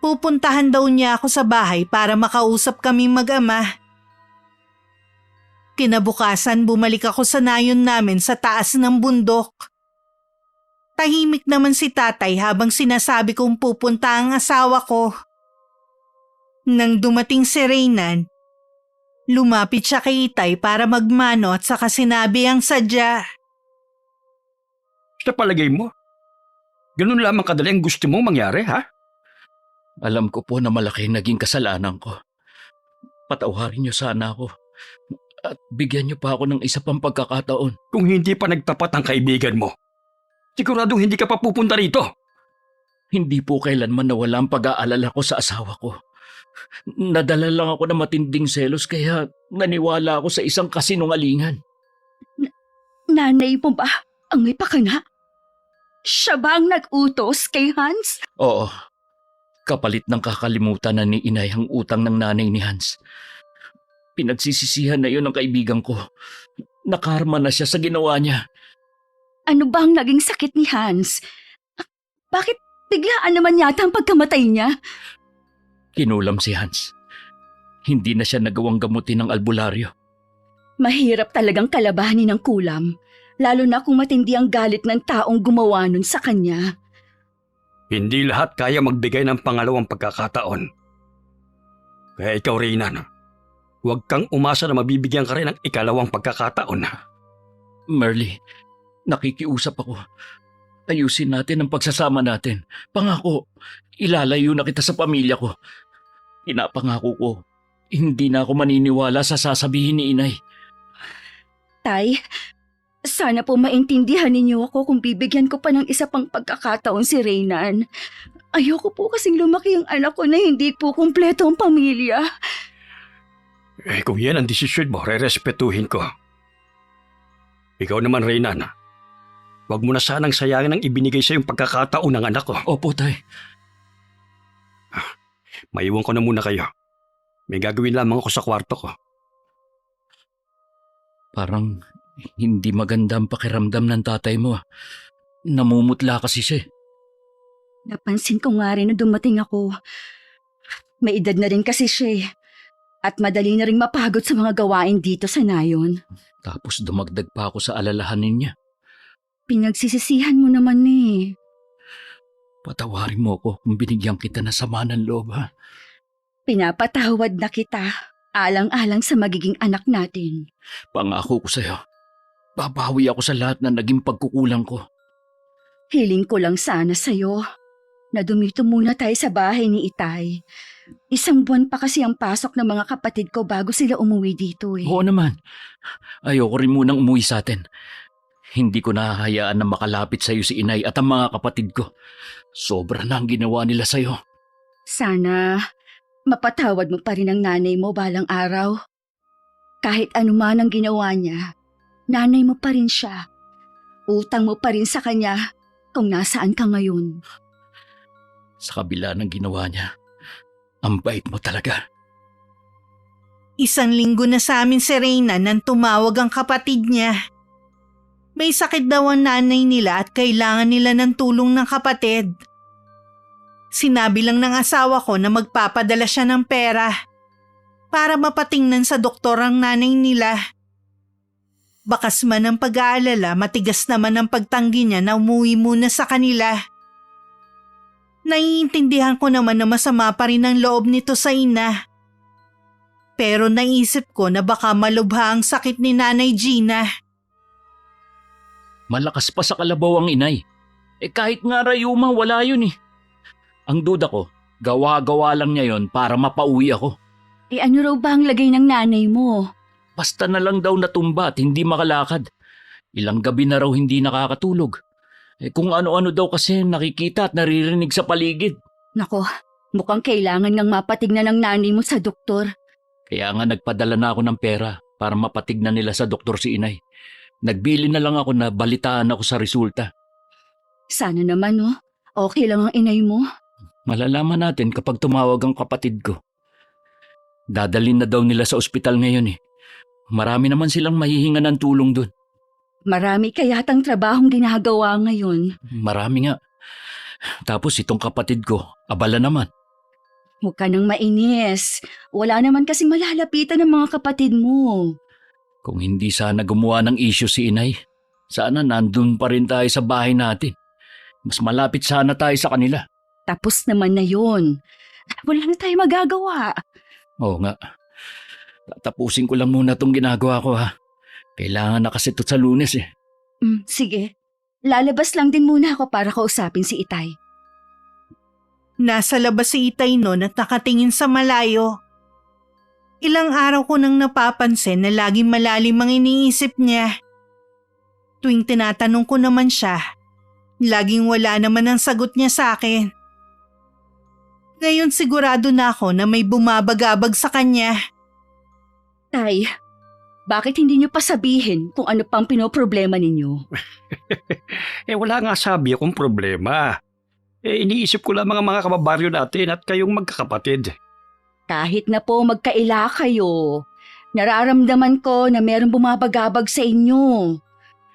Pupuntahan daw niya ako sa bahay para makausap kami mag-ama. Kinabukasan bumalik ako sa nayon namin sa taas ng bundok. Tahimik naman si tatay habang sinasabi kong pupunta ang asawa ko. Nang dumating si Reynan, lumapit siya kay Itay para magmano at saka sinabi ang sadya. Sa palagay mo, ganun lamang kadali ang gusto mong mangyari, ha? Alam ko po na malaki naging kasalanan ko. Patawarin niyo sana ako. At bigyan niyo pa ako ng isa pang pagkakataon. Kung hindi pa nagtapat ang kaibigan mo, siguradong hindi ka pa pupunta rito. Hindi po kailanman nawala ang pag-aalala ko sa asawa ko. Nadala lang ako ng matinding selos kaya naniwala ako sa isang kasinungalingan. Nanay mo ba ang may pakana? Siya ba ang nag-utos kay Hans? Oo. Kapalit ng kakalimutan na ni inay ang utang ng nanay ni Hans. Pinagsisisihan na yun ng kaibigan ko. Nakarma na siya sa ginawa niya. Ano ba ang naging sakit ni Hans? Bakit biglaan naman yata ang pagkamatay niya? Kinulam si Hans. Hindi na siya nagawang gamutin ng albularyo. Mahirap talagang kalabanin ng kulam, lalo na kung matindi ang galit ng taong gumawa nun sa kanya. Hindi lahat kaya magbigay ng pangalawang pagkakataon. Kaya ikaw, Reynan, huwag kang umasa na mabibigyan ka rin ng ikalawang pagkakataon. Merly, nakikiusap ako. Ayusin natin ang pagsasama natin. Pangako, ilalayo na kita sa pamilya ko. Pinapangako ko, hindi na ako maniniwala sa sasabihin ni inay. Tay, sana po maintindihan ninyo ako kung bibigyan ko pa ng isa pang pagkakataon si Reynan. Ayoko po kasing lumaki ang anak ko na hindi po kumpleto ang pamilya. Kung yan ang desisyon mo, rerespetuhin ko. Ikaw naman, Reynan, huwag mo na sanang sayangin ang ibinigay sa yung pagkakataon ng anak ko. Opo, tay. Maiwan ko na muna kayo. May gagawin lamang ako sa kwarto ko. Parang hindi maganda ang pakiramdam ng tatay mo. Namumutla kasi siya. Napansin ko nga rin na dumating ako. May edad na rin kasi siya. At madali na rin mapagod sa mga gawain dito sa nayon. Tapos dumagdag pa ako sa alalahanin niya. Pinagsisisihan mo naman eh. Patawarin mo ako kung binigyan kita ng sama ng loob, ha? Pinapatawad na kita. Alang-alang sa magiging anak natin. Pangako ko sa'yo. Babawi ako sa lahat ng naging pagkukulang ko. Hiling ko lang sana sa'yo na dumito muna tayo sa bahay ni Itay. 1 buwan pa kasi ang pasok ng mga kapatid ko bago sila umuwi dito eh. Oo naman. Ayoko rin munang umuwi sa atin. Hindi ko nahahayaan na makalapit sa'yo si inay at ang mga kapatid ko. Sobra na ang ginawa nila sa'yo. Sana mapatawad mo pa rin ang nanay mo balang araw. Kahit anuman ang ginawa niya, nanay mo pa rin siya. Utang mo pa rin sa kanya kung nasaan ka ngayon. Sa kabila ng ginawa niya, ang bait mo talaga. 1 linggo na sa amin si Reyna nang tumawag ang kapatid niya. May sakit daw ang nanay nila at kailangan nila ng tulong ng kapatid. Sinabi lang ng asawa ko na magpapadala siya ng pera para mapatingnan sa doktor ang nanay nila. Bakas man ang pag-aalala, matigas naman ang pagtanggi niya na umuwi muna sa kanila. Naiintindihan ko naman na masama pa rin ang loob nito sa ina. Pero naisip ko na baka malubha ang sakit ni Nanay Gina. Malakas pa sa kalabaw ang inay. Kahit nga rayuma, wala yun eh. Ang duda ko, gawa-gawa lang niya yon para mapauwi ako. Ano raw ba ang lagay ng nanay mo? Basta na lang daw natumba at hindi makalakad. Ilang gabi na raw hindi nakakatulog. Kung ano-ano daw kasi nakikita at naririnig sa paligid. Nako, mukhang kailangan ngang mapatignan ng nanay mo sa doktor. Kaya nga nagpadala na ako ng pera para mapatignan nila sa doktor si inay. Nagbili na lang ako na balitaan ako sa resulta. Sana naman okay lang ang inay mo. Malalaman natin kapag tumawag ang kapatid ko. Dadalhin na daw nila sa ospital ngayon eh. Marami naman silang mahihinga ng tulong dun. Marami kayatang trabahong ginagawa ngayon. Marami nga. Tapos itong kapatid ko, abala naman. Huwag ka nang mainis. Wala naman kasing malalapitan ng mga kapatid mo. Kung hindi sana gumawa ng issue si inay, sana nandun pa rin tayo sa bahay natin. Mas malapit sana tayo sa kanila. Tapos naman na yun. Wala na tayo magagawa. Oo nga. Tatapusin ko lang muna itong ginagawa ko ha. Kailangan na kasi ito sa Lunes eh. Sige. Lalabas lang din muna ako para kausapin si Itay. Nasa labas si Itay noon at nakatingin sa malayo. Ilang araw ko nang napapansin na laging malalim ang iniisip niya. Tuwing tinatanong ko naman siya, laging wala naman ang sagot niya sa akin. Ngayon sigurado na ako na may bumabagabag sa kanya. Tay, bakit hindi niyo pa sabihin kung ano pang pinoproblema ninyo? Wala nga sabi akong problema. Iniisip ko lang mga kababaryo natin at kayong magkakapatid. Kahit na po magkaila kayo, nararamdaman ko na merong bumabagabag sa inyo.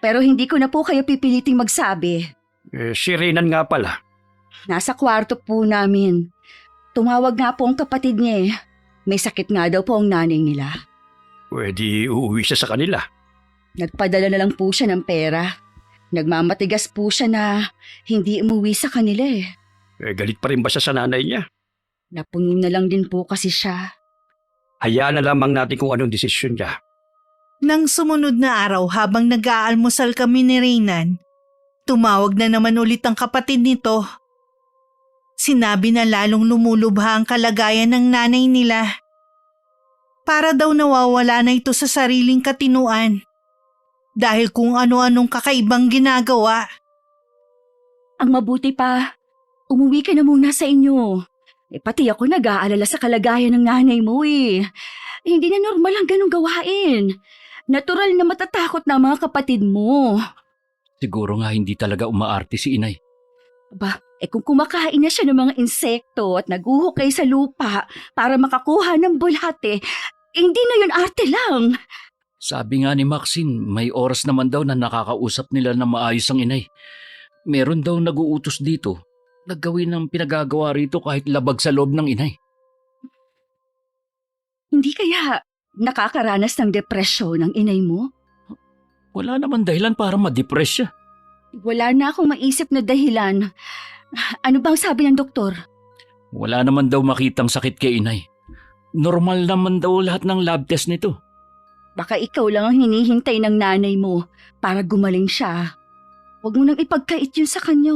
Pero hindi ko na po kayo pipiliting magsabi. Si Renan nga pala. Nasa kwarto po namin. Tumawag nga po ang kapatid niya eh. May sakit nga daw po ang nanay nila. Pwede uuwi siya sa kanila. Nagpadala na lang po siya ng pera. Nagmamatigas po siya na hindi umuwi sa kanila eh. Galit pa rin ba siya sa nanay niya? Napuno na lang din po kasi siya. Hayaan na lamang natin kung anong desisyon niya. Nang sumunod na araw habang nag-aalmusal kami ni Reynan, tumawag na naman ulit ang kapatid nito. Sinabi na lalong lumulubha ang kalagayan ng nanay nila. Para daw nawawala na ito sa sariling katinuan. Dahil kung ano-anong kakaibang ginagawa. Ang mabuti pa, umuwi ka na muna sa inyo. Pati ako nag-aalala sa kalagayan ng nanay mo eh. Hindi na normal ang ganong gawain. Natural na matatakot na ang mga kapatid mo. Siguro nga hindi talaga umaarte si inay. Kung kumakain na siya ng mga insekto at naguhukay sa lupa para makakuha ng bulate, hindi na yun arte lang. Sabi nga ni Maxine, may oras naman daw na nakakausap nila na maayos ang inay. Meron daw nag-uutos dito. Naggawin ng pinagagawa rito kahit labag sa loob ng inay. Hindi kaya nakakaranas ng depresyon ang inay mo? Wala naman dahilan para ma-depress siya. Wala na akong maisip na dahilan. Ano bang sabi ng doktor? Wala naman daw makitang sakit kay inay. Normal naman daw lahat ng lab test nito. Baka ikaw lang ang hinihintay ng nanay mo para gumaling siya. Huwag mo nang ipagkait yun sa kanya.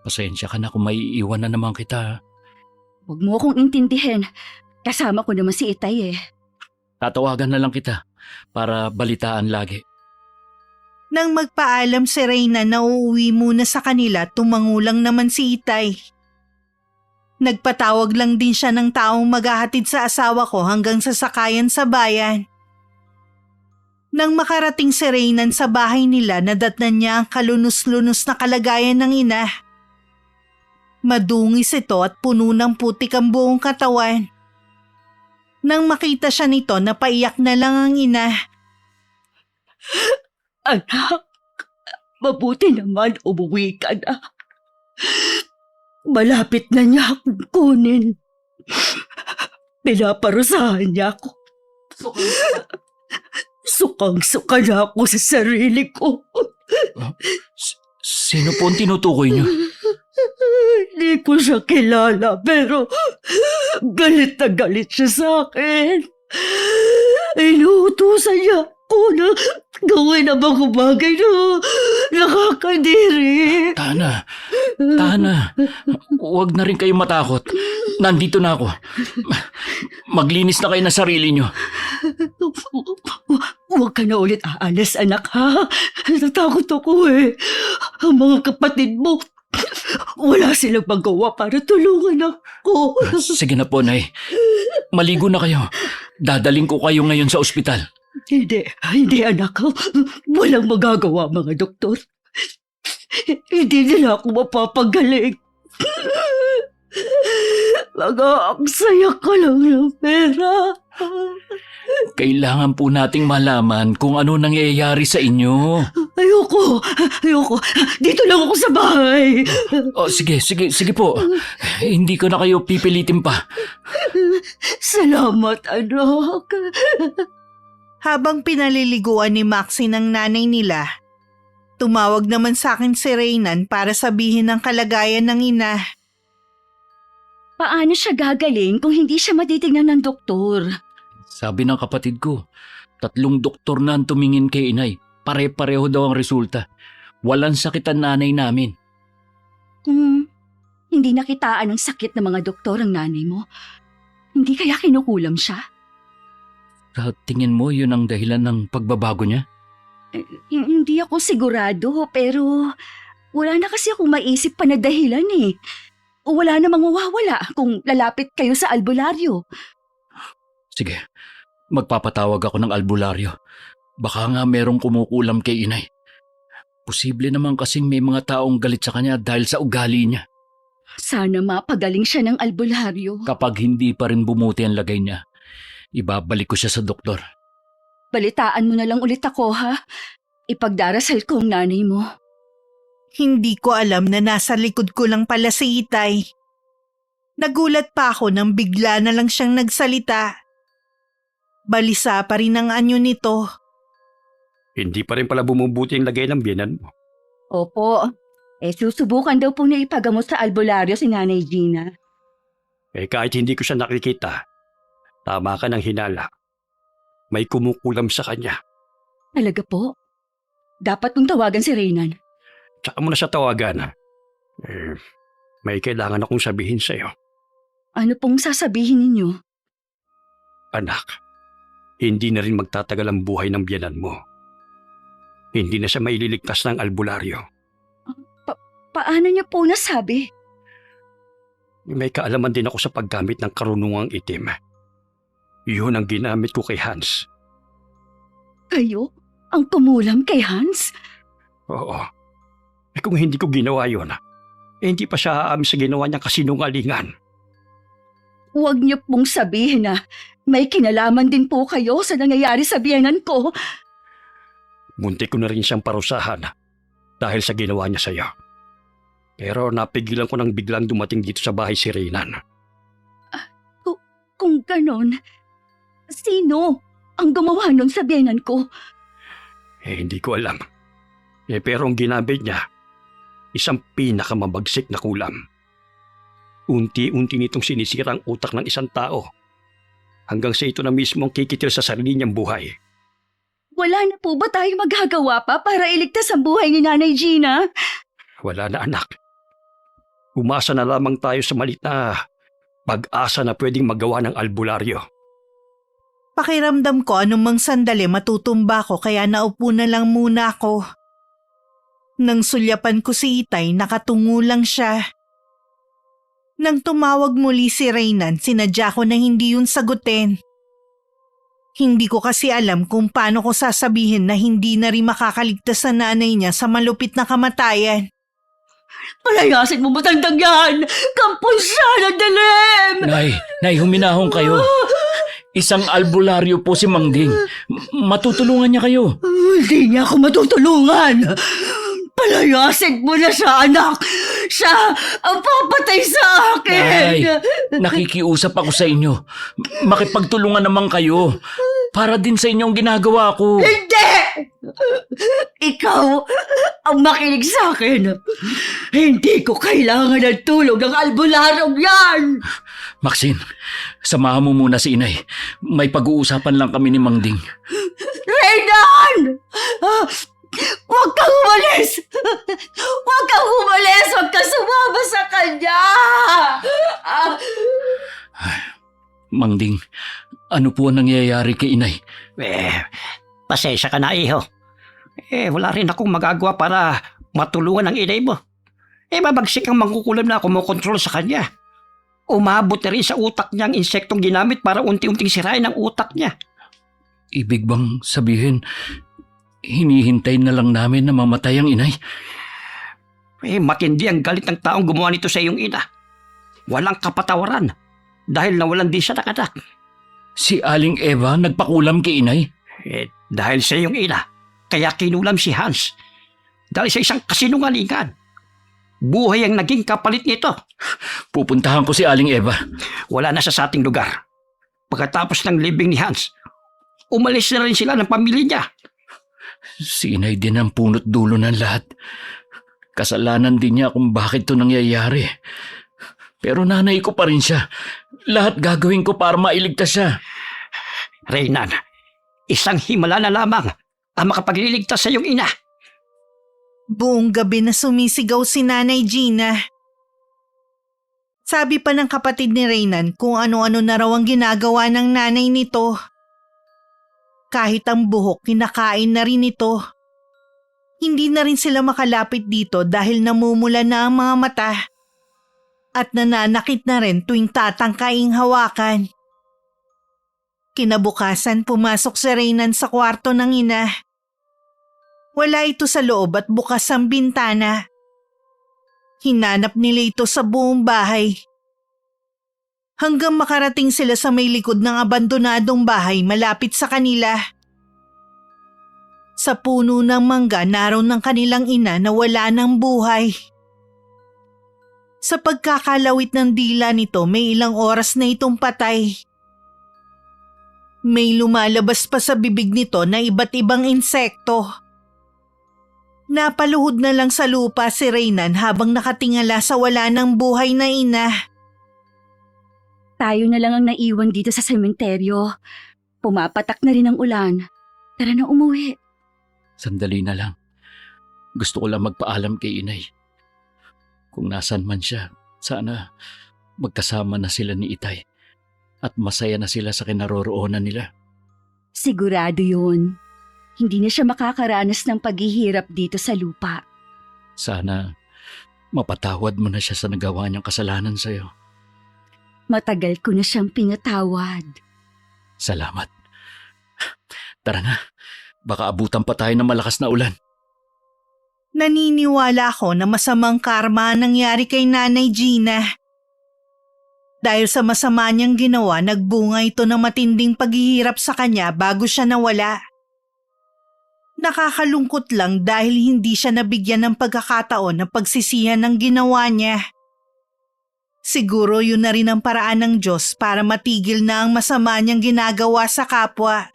Pasensya ka na kung may iiwan na naman kita. Huwag mo akong intindihin. Kasama ko naman si Itay eh. Tatawagan na lang kita para balitaan lagi. Nang magpaalam si Reyna na uuwi muna sa kanila, tumangulang naman si Itay. Nagpatawag lang din siya ng taong maghahatid sa asawa ko hanggang sa sakayan sa bayan. Nang makarating si Reynan sa bahay nila, nadatnan niya ang kalunos-lunos na kalagayan ng ina. Madungis ito at puno ng putik ang buong katawan. Nang makita siya nito, napaiyak na lang ang ina. Anak, mabuti naman umuwi ka na. Malapit na niya akong kunin. Pinaparusahan niya ako. Sukang-suka na ako sa sarili ko. Sino po ang tinutukoy niyo? Hindi ko siya kilala pero galit na galit siya sa akin. Inuutusan niya ako na gawin ang mga bagay na nakakadiri. Tana, huwag na rin kayong matakot. Nandito na ako. Maglinis na kayo ng sarili niyo. Huwag ka na ulit aalis, anak, ha? Natatakot ako eh. Ang mga kapatid mo, wala silang magawa para tulungan ako. Sige na po, Nay. Maligo na kayo. Dadaling ko kayo ngayon sa ospital. Hindi anak. Walang magagawa mga doktor. Hindi nila ako mapapagaling. Mag-aaksaya ka lang ng pera. Kailangan po nating malaman kung ano nangyayari sa inyo. Ayoko. Dito lang ako sa bahay. Oh, sige po. Hindi ko na kayo pipilitin pa. Salamat, anak. Habang pinaliliguan ni Maxie ng nanay nila, tumawag naman sa akin si Reynan para sabihin ang kalagayan ng ina. Paano siya gagaling kung hindi siya matitignan ng doktor? Sabi ng kapatid ko, 3 doktor na ang tumingin kay inay. Pare-pareho daw ang resulta. Walang sakit ang nanay namin. Hindi nakitaan ng sakit ng mga doktor ang nanay mo. Hindi kaya kinukulam siya? Sa tingin mo yun ang dahilan ng pagbabago niya? Hindi ako sigurado pero wala na kasi akong maisip pa na dahilan eh. O wala namang mawawala kung lalapit kayo sa albularyo. Sige, magpapatawag ako ng albularyo. Baka nga merong kumukulam kay inay. Posible naman kasing may mga taong galit sa kanya dahil sa ugali niya. Sana mapagaling siya ng albularyo. Kapag hindi pa rin bumuti ang lagay niya, ibabalik ko siya sa doktor. Balitaan mo na lang ulit ako ha. Ipagdarasal ko ang nanay mo. Hindi ko alam na nasa likod ko lang pala si Itay. Nagulat pa ako nang bigla na lang siyang nagsalita. Balisa pa rin ang anyo nito. Hindi pa rin pala bumubuti ang lagay ng biyenan mo. Opo. Susubukan daw po niya ipagamot sa albularyo si Nanay Gina. Kahit hindi ko siya nakikita, tama ka ng hinala. May kumukulam sa kanya. Talaga po? Dapat kong tawagan si Reynan. Tsaka mo na siya tawagan. May kailangan akong sabihin sa'yo. Ano pong sasabihin ninyo? Anak, hindi na rin magtatagal ang buhay ng biyenan mo. Hindi na siya maililigtas ng albularyo. Paano niyo po nasabi? May kaalaman din ako sa paggamit ng karunungang itim. Yun ang ginamit ko kay Hans. Kayo? Ang kumulam kay Hans? Oo. Kung hindi ko ginawa yun, hindi pa siya aamin sa ginawa niyang kasinungalingan. Huwag niyo pong sabihin na may kinalaman din po kayo sa nangyayari sa biyenan ko. Muntik ko na rin siyang parusahan dahil sa ginawa niya sa'yo. Pero napigilan ko nang biglang dumating dito sa bahay si Reynan. Kung ganon, sino ang gumawa nun sa biyenan ko? Hindi ko alam. Pero ang ginamit niya, isang pinakamabagsik na kulam. Unti-unti nitong sinisira ang utak ng isang tao hanggang sa ito na mismo ang kikitil sa sarili niyang buhay. Wala na po ba tayong magagawa pa para iligtas ang buhay ni Nanay Gina? Wala na anak. Umasa na lamang tayo sa malit na pag-asa na pwedeng magawa ng albularyo. Pakiramdam ko anumang sandali matutumba ko kaya naupo na lang muna ako. Nang sulyapan ko si Itay, nakatungo lang siya. Nang tumawag muli si Reynan, sinadya ko na hindi yun sagutin. Hindi ko kasi alam kung paano ko sasabihin na hindi na rin makakaligtas sa nanay niya sa malupit na kamatayan. Palayasin mo matandang yan! Kampon siya ng dilim! Nay, huminahon kayo. Isang albularyo po si Mang Ding. Matutulungan niya kayo. Hindi niya ako matutulungan! Palayasin mo na siya, anak! Siya ang papatay sa akin! Nay, nakikiusap ako sa inyo. Makipagtulungan naman kayo. Para din sa inyong ginagawa ko. Hindi! Ikaw ang makinig sa akin. Hindi ko kailangan ng tulong ng albularong yan! Maxine, samahan mo muna si inay. May pag-uusapan lang kami ni Mang Ding. Reynan! Huwag kang umalis! Huwag kang umalis! Huwag kang sumama sa kanya! Mang Ding, ano po ang nangyayari kay inay? Pasensya ka na, iho. Wala rin akong magagawa para matulungan ang inay mo. Mabagsik ang mangkukulam na kumokontrol sa kanya. Umabot na rin sa utak niya ang insektong ginamit para unti-unting sirain ang utak niya. Ibig bang sabihin, hinihintay na lang namin na mamatay ang inay? Matindi ang galit ng taong gumawa nito sa iyong ina. Walang kapatawaran dahil nawalan din siya ng anak. Si Aling Eva nagpakulam kay inay? Dahil sa iyong ina, kaya kinulam si Hans. Dahil sa isang kasinungalingan. Buhay ang naging kapalit nito. Pupuntahan ko si Aling Eva. Wala na siya sa ating lugar. Pagkatapos ng libing ni Hans, umalis na rin sila ng pamilya niya. Si inay din ang punot dulo ng lahat. Kasalanan din niya kung bakit ito nangyayari. Pero nanay ko pa rin siya. Lahat gagawin ko para mailigtas siya. Reynan, isang himala na lamang ang makapagliligtas sa iyong ina. Buong gabi na sumisigaw si Nanay Gina. Sabi pa ng kapatid ni Reynan kung ano-ano na raw ang ginagawa ng nanay nito. Kahit ang buhok, kinakain na rin ito. Hindi na rin sila makalapit dito dahil namumula na ang mga mata. At nananakit na rin tuwing tatangkaing hawakan. Kinabukasan pumasok si Reynan sa kwarto ng ina. Wala ito sa loob at bukas ang bintana. Hinanap nila ito sa buong bahay. Hanggang makarating sila sa may likod ng abandonadong bahay malapit sa kanila. Sa puno ng mangga naroon ng kanilang ina na wala ng buhay. Sa pagkakalawit ng dila nito may ilang oras na itong patay. May lumalabas pa sa bibig nito na iba't ibang insekto. Napaluhod na lang sa lupa si Reynan habang nakatingala sa wala ng buhay na ina. Tayo na lang ang naiwan dito sa sementeryo. Pumapatak na rin ang ulan. Tara na umuwi. Sandali na lang. Gusto ko lang magpaalam kay inay. Kung nasan man siya, sana magkasama na sila ni Itay at masaya na sila sa kinaroroonan nila. Sigurado yun. Hindi na siya makakaranas ng paghihirap dito sa lupa. Sana mapatawad mo na siya sa nagawa niyang kasalanan sa'yo. Matagal ko na siyang pinatawad. Salamat. Tara na, baka abutan pa tayo ng malakas na ulan. Naniniwala ako na masamang karma ang nangyari kay Nanay Gina. Dahil sa masama niyang ginawa, nagbunga ito ng matinding paghihirap sa kanya bago siya nawala. Nakakalungkot lang dahil hindi siya nabigyan ng pagkakataon na pagsisihan ng ginawa niya. Siguro yun na rin ang paraan ng Diyos para matigil na ang masama niyang ginagawa sa kapwa.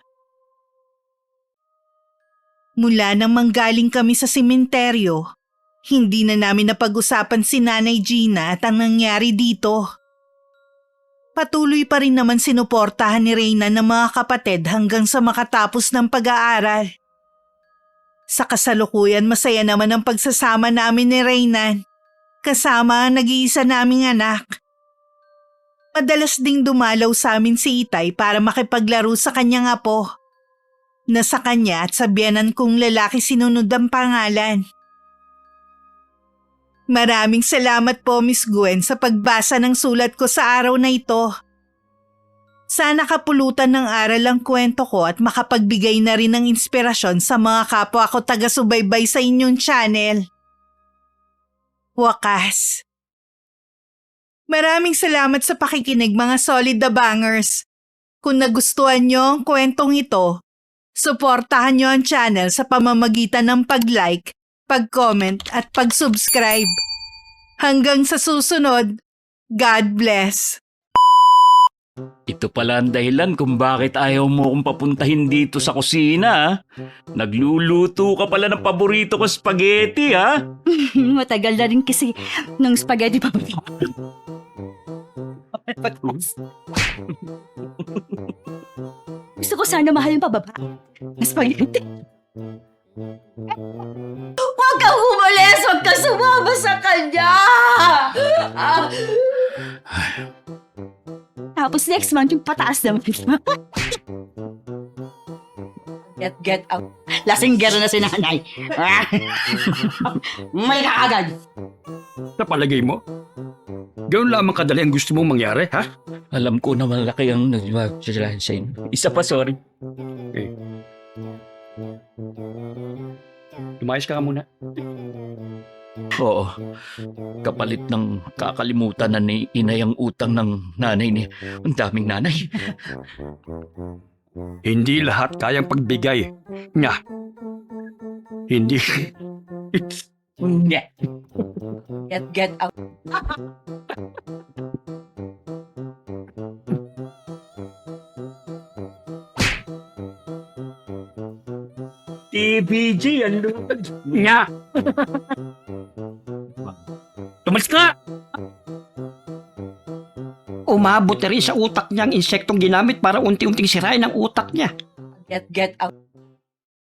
Mula nang manggaling kami sa sementeryo, hindi na namin napag-usapan si Nanay Gina at ang nangyari dito. Patuloy pa rin naman sinuportahan ni Reynan ng mga kapatid hanggang sa makatapos ng pag-aaral. Sa kasalukuyan masaya naman ang pagsasama namin ni Reynan, kasama ang nag-iisa naming anak. Madalas ding dumalaw sa amin si Itay para makipaglaro sa kanyang apo. Na sa kanya at sa biyanan kong lalaki sinunod ang pangalan. Maraming salamat po, Miss Gwen, sa pagbasa ng sulat ko sa araw na ito. Sana kapulutan ng aral ang kwento ko at makapagbigay na rin ng inspirasyon sa mga kapwa ko taga-subaybay sa inyong channel. Wakas. Maraming salamat sa pakikinig, mga solid the bangers. Kung nagustuhan nyo ang kwentong ito, suportahan nyo ang channel sa pamamagitan ng pag-like, pag-comment at pag-subscribe. Hanggang sa susunod, God bless. Ito pala ang dahilan kung bakit ayaw mo akong papuntahin dito sa kusina. ah. Nagluluto ka pala ng paborito ko spaghetti, ha? Matagal na rin kasi ng spaghetti pa. Gusto ko sana mahal yung pababa na spaghetti. Huwag kang umalis! Huwag kang sumama sa kanya! Tapos next month, yung pataas naman. Get out. Lasinggero na si nanay. May kaagad. Sa palagay mo, ganoon lamang kadali ang gusto mong mangyari, ha? Alam ko na malaki ang nagwawala sa inyo. Isa pa, sorry. Okay. Lumayas ka muna. Oo. Kapalit ng kakalimutan na ni inay ang utang ng nanay niya. Ang daming nanay. Hindi lahat kayang pagbigay. Nga. Hindi. Get out. TBG, ang lupad. Nga. Tumalis ka! Umabot na rin sa utak niya ang insektong ginamit para unti-unting sirain ang utak niya. Get out.